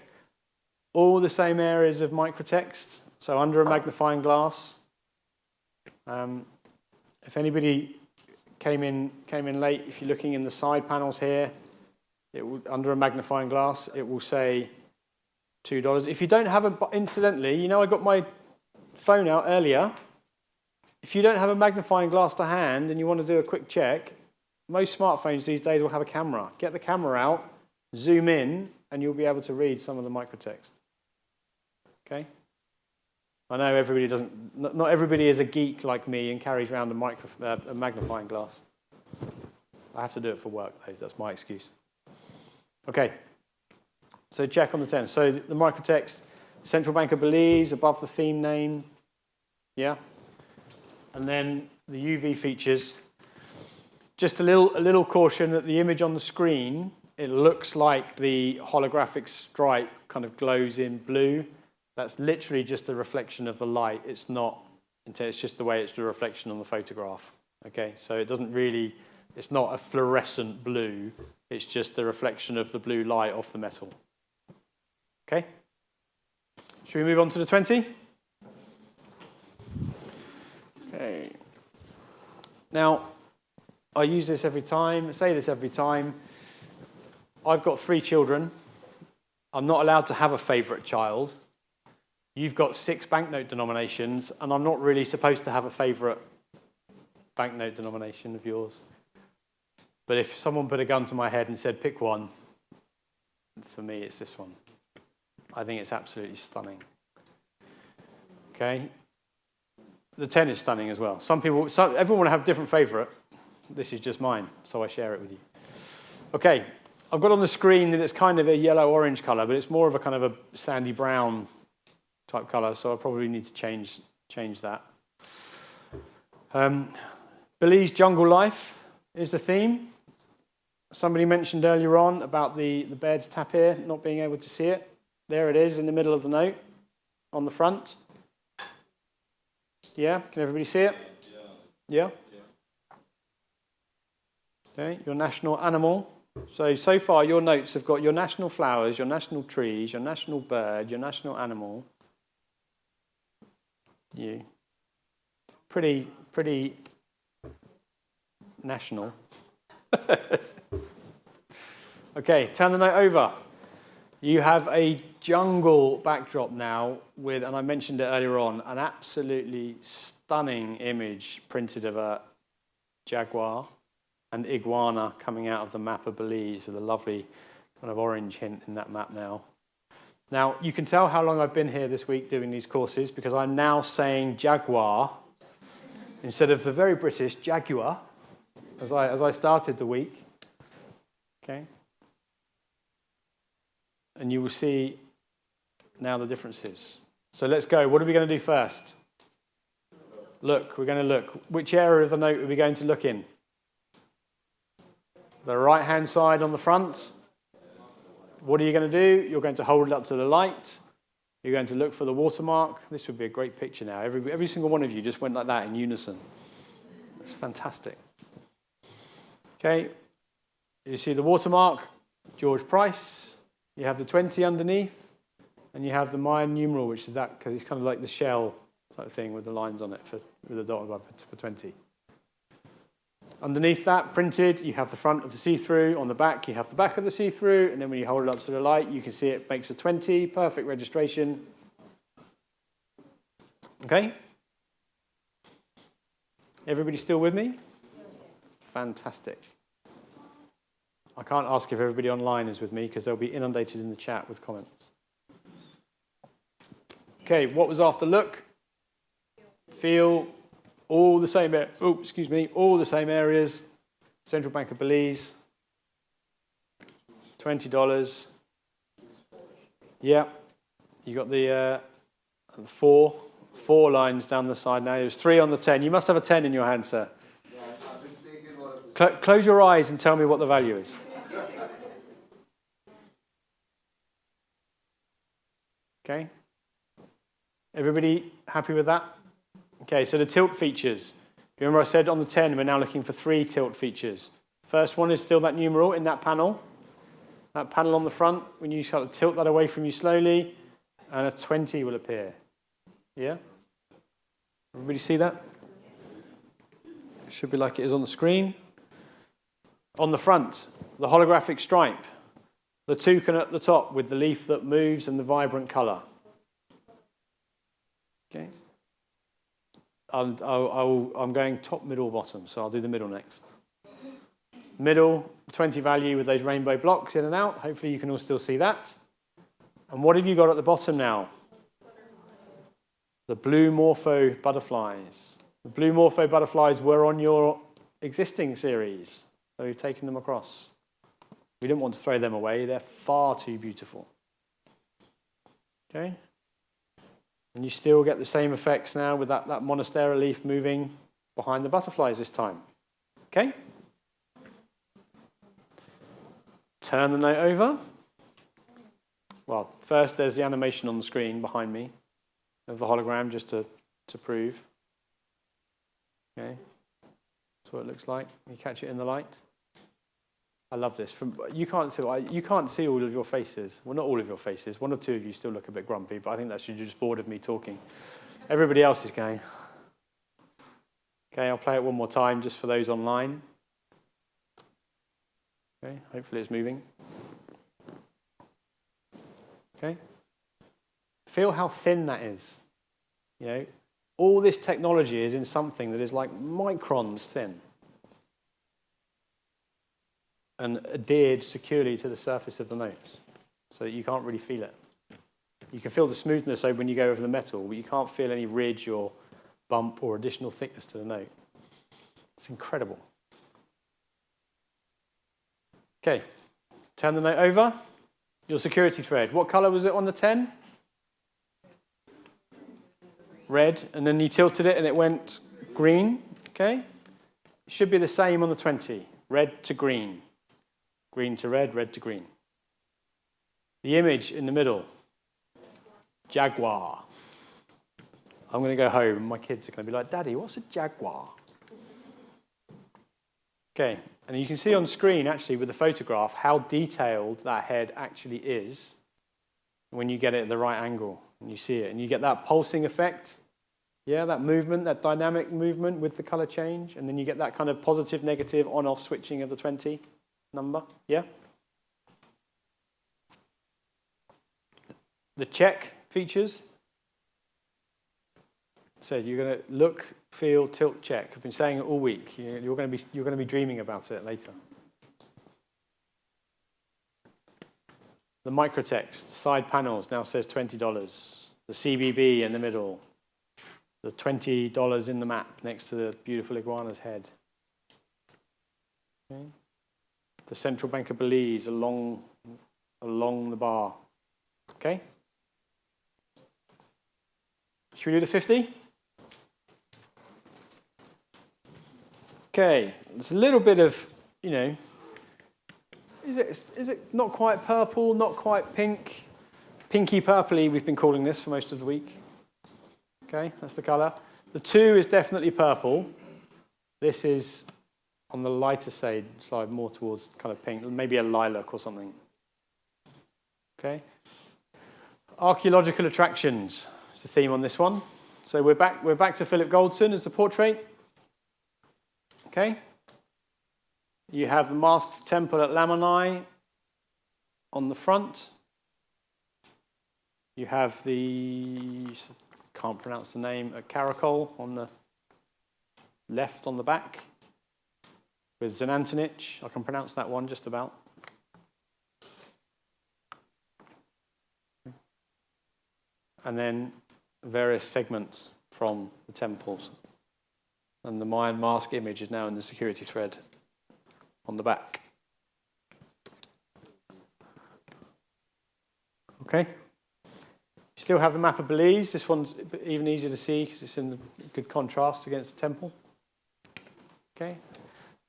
All the same areas of microtext. So under a magnifying glass. If anybody came in late, if you're looking in the side panels here, under a magnifying glass, it will say $2. If you don't have incidentally, you know I got my phone out earlier. If you don't have a magnifying glass to hand and you want to do a quick check, most smartphones these days will have a camera. Get the camera out, zoom in, and you'll be able to read some of the microtext. Okay? I know everybody doesn't. Not everybody is a geek like me and carries around a magnifying glass. I have to do it for work, though. That's my excuse. Okay. So check on the 10. So the microtext, Central Bank of Belize, above the theme name. Yeah. And then the UV features. Just a little caution that the image on the screen, it looks like the holographic stripe kind of glows in blue. That's literally just a reflection of the light. It's not, it's just the way it's the reflection on the photograph. Okay, so it doesn't really, it's not a fluorescent blue. It's just the reflection of the blue light off the metal. Okay? Should we move on to the 20? Okay. Now, I use this every time, I say this every time. I've got 3 children. I'm not allowed to have a favourite child. You've got 6 banknote denominations, and I'm not really supposed to have a favourite banknote denomination of yours. But if someone put a gun to my head and said, pick one, for me it's this one. I think it's absolutely stunning. Okay? The 10 is stunning as well. Everyone will have a different favourite. This is just mine, so I share it with you. Okay, I've got on the screen that it's kind of a yellow-orange colour, but it's more of a kind of a sandy brown type colour, so I probably need to change that. Belize jungle life is the theme. Somebody mentioned earlier on about the Baird's tapir, not being able to see it. There it is in the middle of the note on the front. Yeah, can everybody see it? Yeah? Okay, your national animal. So far your notes have got your national flowers, your national trees, your national bird, your national animal. You. Pretty national. Okay, turn the note over. You have a jungle backdrop now with, and I mentioned it earlier on, an absolutely stunning image printed of a jaguar and iguana coming out of the map of Belize with a lovely kind of orange hint in that map now. Now, you can tell how long I've been here this week doing these courses because I'm now saying jaguar instead of the very British jaguar as I started the week. Okay? And you will see now the differences. So let's go. What are we going to do first? Look, we're going to look. Which area of the note are we going to look in? The right-hand side on the front. What are you going to do? You're going to hold it up to the light. You're going to look for the watermark. This would be a great picture now. Every single one of you just went like that in unison. It's fantastic. Okay. You see the watermark, George Price. You have the 20 underneath. And you have the Mayan numeral, which is that, because it's kind of like the shell type thing with the lines on it with a dot above it for 20. Underneath that, printed, you have the front of the see-through. On the back, you have the back of the see-through. And then when you hold it up to the light, you can see it makes a 20. Perfect registration. Okay? Everybody still with me? Fantastic. I can't ask if everybody online is with me because they'll be inundated in the chat with comments. Okay, what was after look? Feel, all the same, all the same areas. Central Bank of Belize, $20. Yeah, you got the four lines down the side now. There's 3 on the 10. You must have a 10 in your hand, sir. Close your eyes and tell me what the value is. Okay. Everybody happy with that? Okay, so the tilt features. Remember I said on the 10 we're now looking for 3 tilt features. First one is still that numeral in that panel. That panel on the front, when you sort of tilt that away from you slowly, and a 20 will appear. Yeah? Everybody see that? It should be like it is on the screen. On the front, the holographic stripe. The toucan at the top with the leaf that moves and the vibrant colour. Okay. I'm going top, middle, bottom, so I'll do the middle next. Middle, 20 value with those rainbow blocks in and out. Hopefully you can all still see that. And what have you got at the bottom now? The blue morpho butterflies. The blue morpho butterflies were on your existing series, so we've taken them across. We didn't want to throw them away. They're far too beautiful. Okay? And you still get the same effects now with that monstera leaf moving behind the butterflies this time. Okay? Turn the note over. Well, first there's the animation on the screen behind me of the hologram just to prove. Okay? That's what it looks like. You catch it in the light. I love this. You can't see all of your faces. Well, not all of your faces. 1 or 2 of you still look a bit grumpy, but I think that's you're just bored of me talking. Everybody else is going. Okay, I'll play it one more time just for those online. Okay, hopefully it's moving. Okay. Feel how thin that is. You know, all this technology is in something that is like microns thin and adhered securely to the surface of the notes so that you can't really feel it. You can feel the smoothness when you go over the metal, but you can't feel any ridge or bump or additional thickness to the note. It's incredible. Okay, turn the note over. Your security thread. What color was it on the 10? Red, and then you tilted it and it went green. Okay, it should be the same on the 20. Red to green. Green to red, red to green. The image in the middle, jaguar. I'm going to go home and my kids are going to be like, Daddy, what's a jaguar? Okay, and you can see on screen actually with the photograph how detailed that head actually is when you get it at the right angle and you see it. And you get that pulsing effect, yeah, that movement, that dynamic movement with the color change. And then you get that kind of positive, negative, on-off switching of the 20 number, yeah? The check features. So you're going to look, feel, tilt, check. I've been saying it all week. You're going to be dreaming about it later. The microtext, side panels now says $20. The CBB in the middle. The $20 in the map next to the beautiful iguana's head. Okay. The Central Bank of Belize along the bar. Okay? Should we do the 50? Okay, there's a little bit of, you know, is it not quite purple, not quite pink? Pinky purpley, we've been calling this for most of the week. Okay, that's the colour. The 2 is definitely purple. This is on the lighter side, more towards kind of pink, maybe a lilac or something. Okay. Archaeological attractions is the theme on this one. So we're back to Philip Goldson as the portrait. Okay. You have the masked temple at Lamani on the front. You have the, can't pronounce the name, at Caracol on the left on the back with Zanantinich. I can pronounce that one just about. And then various segments from the temples. And the Mayan mask image is now in the security thread on the back. Okay. You still have the map of Belize. This one's even easier to see because it's in good contrast against the temple. Okay.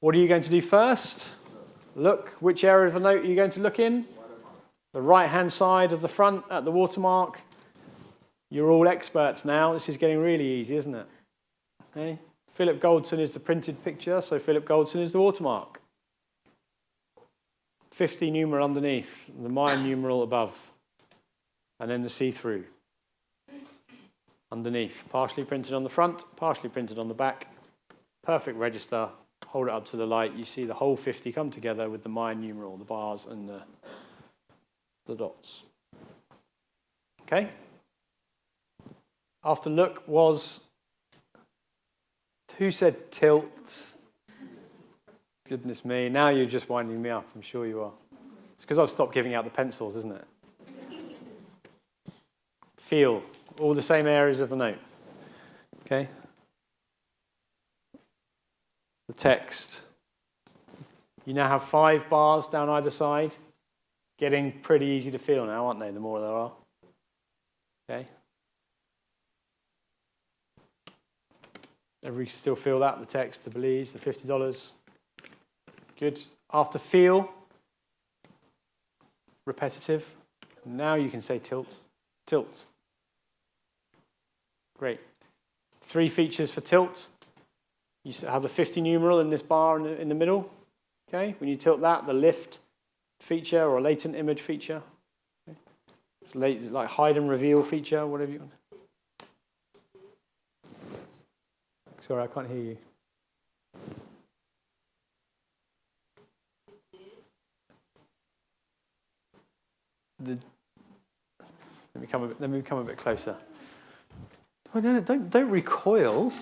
What are you going to do first? Look. Which area of the note are you going to look in? The right-hand side of the front at the watermark. You're all experts now. This is getting really easy, isn't it? Okay. Philip Goldson is the printed picture, so Philip Goldson is the watermark. 50 numeral underneath, the Mayan numeral above. And then the see-through underneath. Partially printed on the front, partially printed on the back. Perfect register. Hold it up to the light. You see the whole 50 come together with the Mayan numeral, the bars and the dots. Okay? After look was... Who said tilt? Goodness me. Now you're just winding me up. I'm sure you are. It's because I've stopped giving out the pencils, isn't it? Feel, all the same areas of the note. Okay? The text. You now have 5 bars down either side. Getting pretty easy to feel now, aren't they, the more there are? Okay? Everybody still feel that? The text, the Belize, the $50. Good. After feel, repetitive. Now you can say tilt. Tilt. Great. 3 features for tilt. You have the 50 numeral in this bar in the middle. Okay. When you tilt that, the lift feature or latent image feature. Okay. It's like hide and reveal feature, whatever you want. Sorry, I can't hear you. Let me come a bit closer. Oh, no, don't recoil.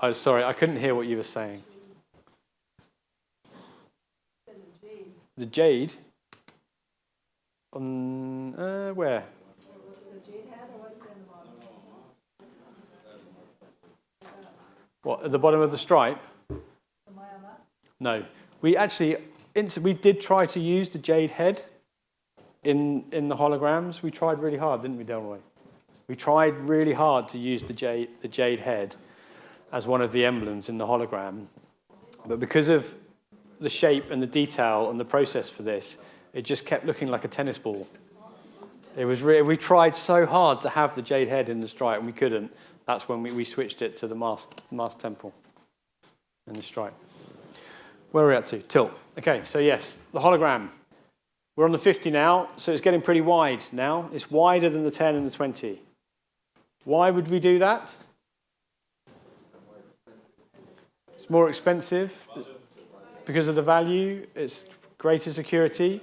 Oh, sorry, I couldn't hear what you were saying. The jade? On where? What, at the bottom of the stripe? No. We did try to use the jade head in the holograms. We tried really hard, didn't we, Delroy? We tried really hard to use the jade head as one of the emblems in the hologram. But because of the shape and the detail and the process for this, it just kept looking like a tennis ball. It was we tried so hard to have the jade head in the stripe, and we couldn't. That's when we switched it to the mask temple and the stripe. Where are we at to? Tilt. Okay, so yes, the hologram. We're on the 50 now, so it's getting pretty wide now. It's wider than the 10 and the 20. Why would we do that? It's more expensive because of the value. It's greater security.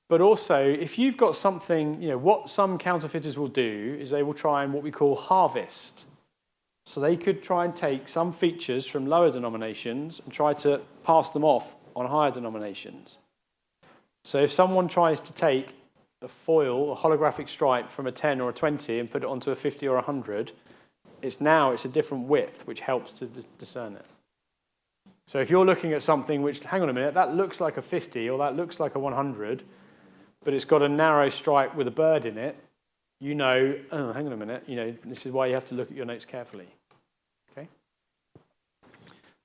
But also, if you've got something, what some counterfeiters will do is they will try and what we call harvest. So they could try and take some features from lower denominations and try to pass them off on higher denominations. So if someone tries to take a foil, a holographic stripe from a 10 or a 20 and put it onto a 50 or a 100, it's a different width, which helps to discern it. So if you're looking at something which, hang on a minute, that looks like a 50 or that looks like a 100, but it's got a narrow stripe with a bird in it, oh, hang on a minute, this is why you have to look at your notes carefully. Okay.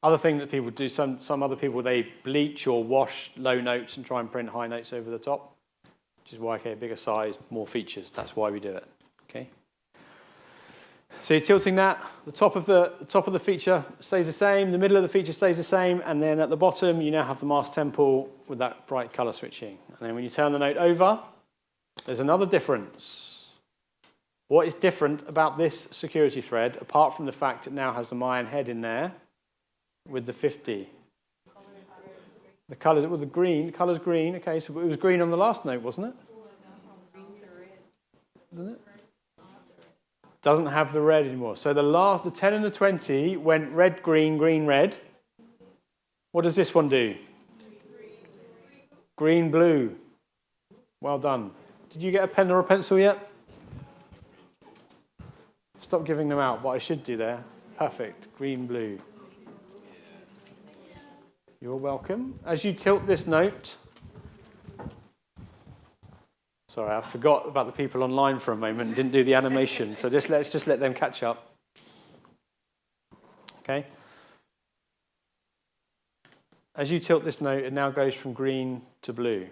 Other thing that people do, some other people, they bleach or wash low notes and try and print high notes over the top, which is why, bigger size, more features. That's why we do it. Okay. So you're tilting that. The top of the feature stays the same. The middle of the feature stays the same, and then at the bottom you now have the mask temple with that bright color switching. And then when you turn the note over, there's another difference. What is different about this security thread, apart from the fact it now has the Mayan head in there with the 50? The color, the green, color's green. Okay, so it was green on the last note, wasn't it? Isn't it? Doesn't have the red anymore. So the 10 and the 20 went red, green, green, red. What does this one do? Green, blue. Well done. Did you get a pen or a pencil yet? Stop giving them out, what I should do there. Perfect. Green, blue. You're welcome. As you tilt this note, sorry, I forgot about the people online for a moment and didn't do the animation, so let's just let them catch up. Okay. As you tilt this note, it now goes from green to blue.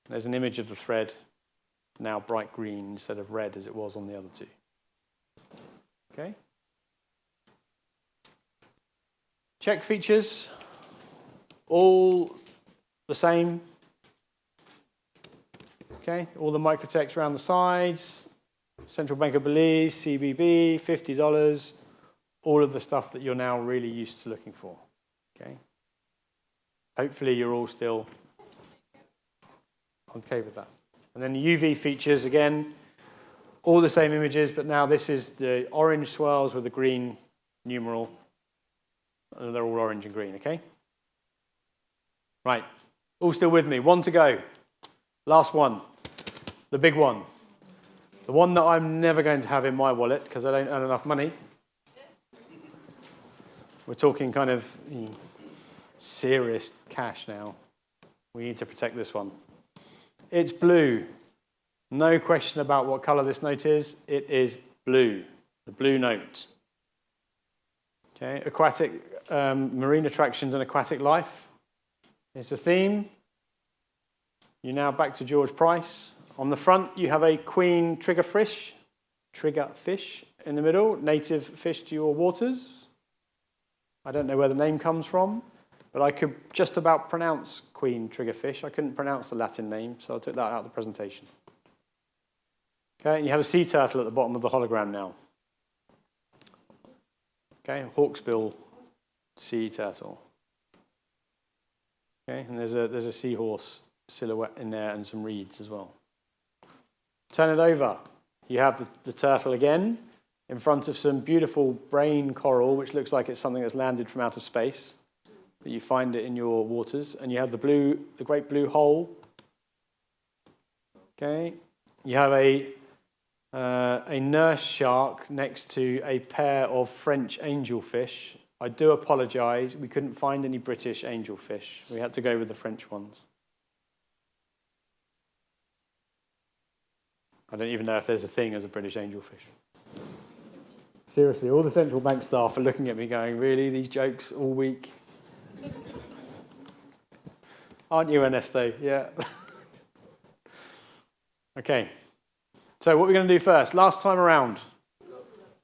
There's an image of the thread, now bright green instead of red as it was on the other two. Okay. Check features, all the same. Okay, all the microtext around the sides, Central Bank of Belize, CBB, $50, all of the stuff that you're now really used to looking for. Okay. Hopefully you're all still okay with that. And then the UV features, again, all the same images, but now this is the orange swirls with the green numeral. And they're all orange and green, okay? Right, all still with me. One to go. Last one, the big one. The one that I'm never going to have in my wallet because I don't earn enough money. We're talking kind of serious cash now. We need to protect this one. It's blue. No question about what color this note is. It is blue, the blue note. Okay, aquatic, marine attractions and aquatic life is the theme. You're now back to George Price. On the front, you have a queen triggerfish in the middle, native fish to your waters. I don't know where the name comes from, but I could just about pronounce queen triggerfish. I couldn't pronounce the Latin name, so I took that out of the presentation. Okay, and you have a sea turtle at the bottom of the hologram now. Okay, hawksbill sea turtle. Okay, and there's a seahorse silhouette in there and some reeds as well. Turn it over. You have the turtle again in front of some beautiful brain coral, which looks like it's something that's landed from outer space. But you find it in your waters, and you have the great blue hole. Okay, you have a nurse shark next to a pair of French angelfish. I do apologise, we couldn't find any British angelfish. We had to go with the French ones. I don't even know if there's a thing as a British angelfish. Seriously, all the central bank staff are looking at me going, really, these jokes all week? Aren't you, Ernesto? Yeah. Okay. So what we're going to do first, last time around,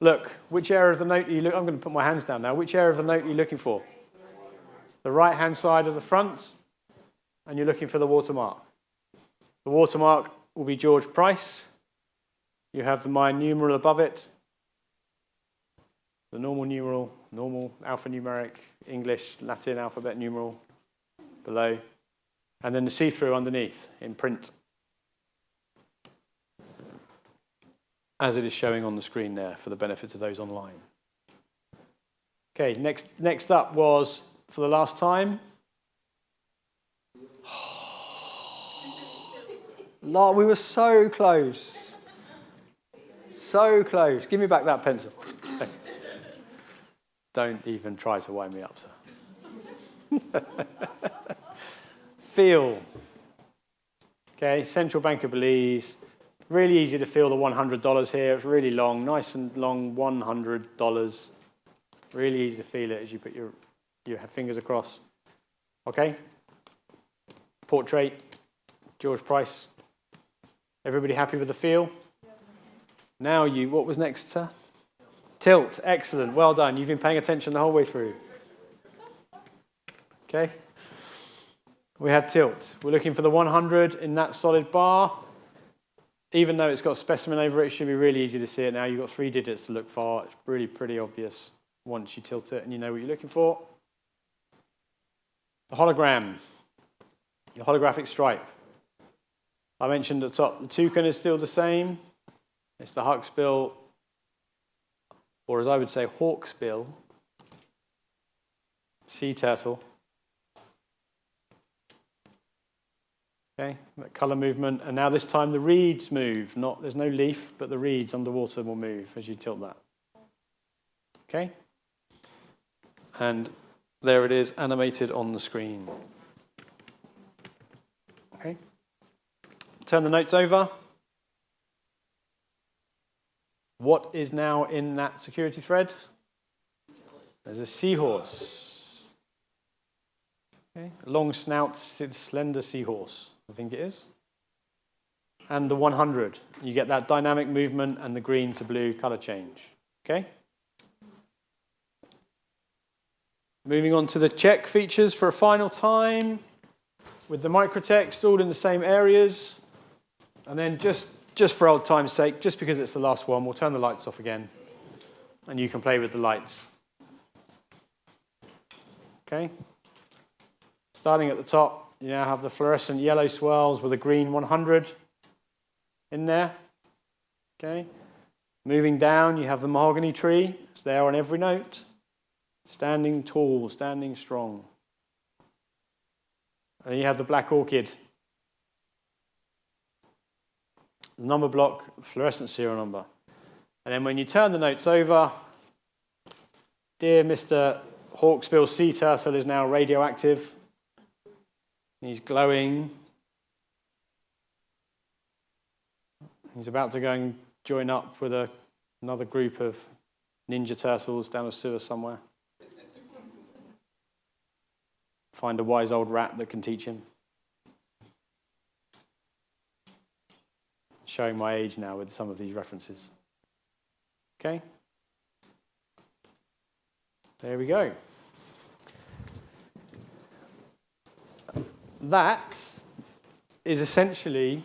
look, which area of the note are you looking for? I'm going to put my hands down now. Which area of the note are you looking for? The right-hand side of the front, and you're looking for the watermark. The watermark will be George Price. You have my numeral above it, the normal numeral, normal alphanumeric, English, Latin alphabet numeral below, and then the see-through underneath in print, as it is showing on the screen there for the benefit of those online. Okay, next up was, for the last time, we were so close. So close. Give me back that pencil. Don't even try to wind me up, sir. Feel. Okay, Central Bank of Belize. Really easy to feel the $100 here. It's really long, nice and long, $100. Really easy to feel it as you put your fingers across. Okay. Portrait, George Price. Everybody happy with the feel? Now what was next, sir? Tilt, excellent, well done. You've been paying attention the whole way through. Okay. We have tilt. We're looking for the 100 in that solid bar. Even though it's got specimen over it, it should be really easy to see it now. You've got 3 digits to look for. It's really pretty obvious once you tilt it and you know what you're looking for. The hologram, the holographic stripe. I mentioned at the top, the toucan is still the same. It's the huxbill or as I would say, hawksbill, sea turtle. Okay, that colour movement, and now this time the reeds move. There's no leaf, but the reeds underwater will move as you tilt that. Okay, and there it is, animated on the screen. Okay, turn the notes over. What is now in that security thread? There's a seahorse. Okay, a long snout, slender seahorse, I think it is. And the 100. You get that dynamic movement and the green to blue color change. Okay? Moving on to the check features for a final time with the microtext all in the same areas. And then just for old time's sake, just because it's the last one, we'll turn the lights off again and you can play with the lights. Okay? Starting at the top, you now have the fluorescent yellow swirls with a green 100 in there. Okay? Moving down, you have the mahogany tree. It's there on every note. Standing tall, standing strong. And then you have the black orchid. The number block, fluorescent serial number. And then when you turn the notes over, dear Mr. Hawksbill sea turtle is now radioactive. He's glowing. He's about to go and join up with another group of ninja turtles down a sewer somewhere. Find a wise old rat that can teach him. Showing my age now with some of these references. Okay? There we go. That is essentially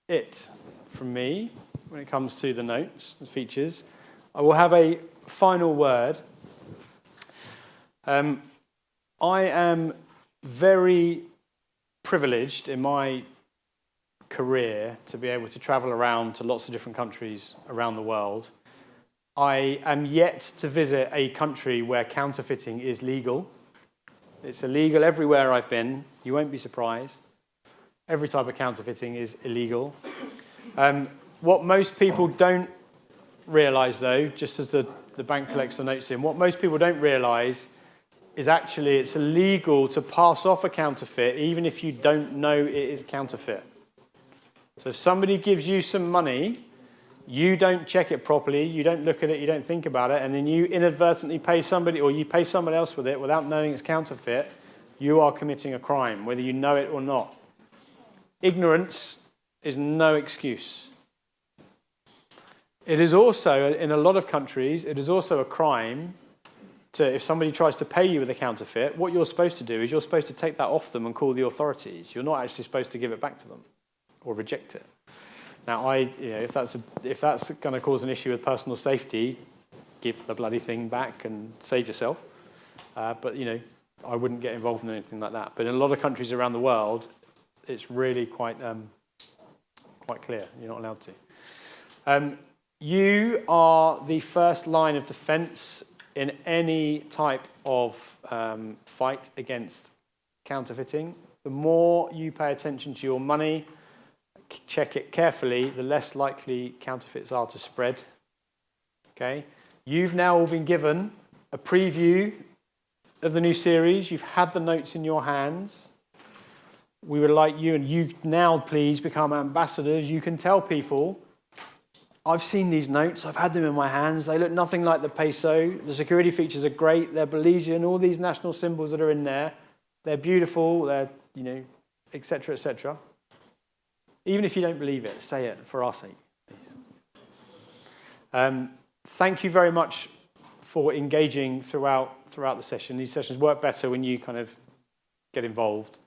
it from me when it comes to the notes and features. I will have a final word. I am very privileged in my career to be able to travel around to lots of different countries around the world. I am yet to visit a country where counterfeiting is legal. It's illegal everywhere I've been. You won't be surprised. Every type of counterfeiting is illegal. What most people don't realise, though, just as the bank collects the notes in, what most people don't realise is actually it's illegal to pass off a counterfeit even if you don't know it is counterfeit. So if somebody gives you some money, you don't check it properly, you don't look at it, you don't think about it, and then you inadvertently pay somebody or you pay someone else with it without knowing it's counterfeit, you are committing a crime, whether you know it or not. Ignorance is no excuse. It is also, in a lot of countries, it is also a crime if somebody tries to pay you with a counterfeit, what you're supposed to do is you're supposed to take that off them and call the authorities. You're not actually supposed to give it back to them or reject it. Now, if that's going to cause an issue with personal safety, give the bloody thing back and save yourself. But I wouldn't get involved in anything like that. But in a lot of countries around the world, it's really quite clear. You're not allowed to. You are the first line of defence in any type of fight against counterfeiting. The more you pay attention to your money, check it carefully, the less likely counterfeits are to spread. Okay? You've now all been given a preview of the new series. You've had the notes in your hands. We would like you, and you now please become ambassadors. You can tell people, I've seen these notes, I've had them in my hands, they look nothing like the peso, the security features are great, they're Belizean, all these national symbols that are in there, they're beautiful, they're, etc., etc. Even if you don't believe it, say it for our sake, please. Thank you very much for engaging throughout the session. These sessions work better when you kind of get involved.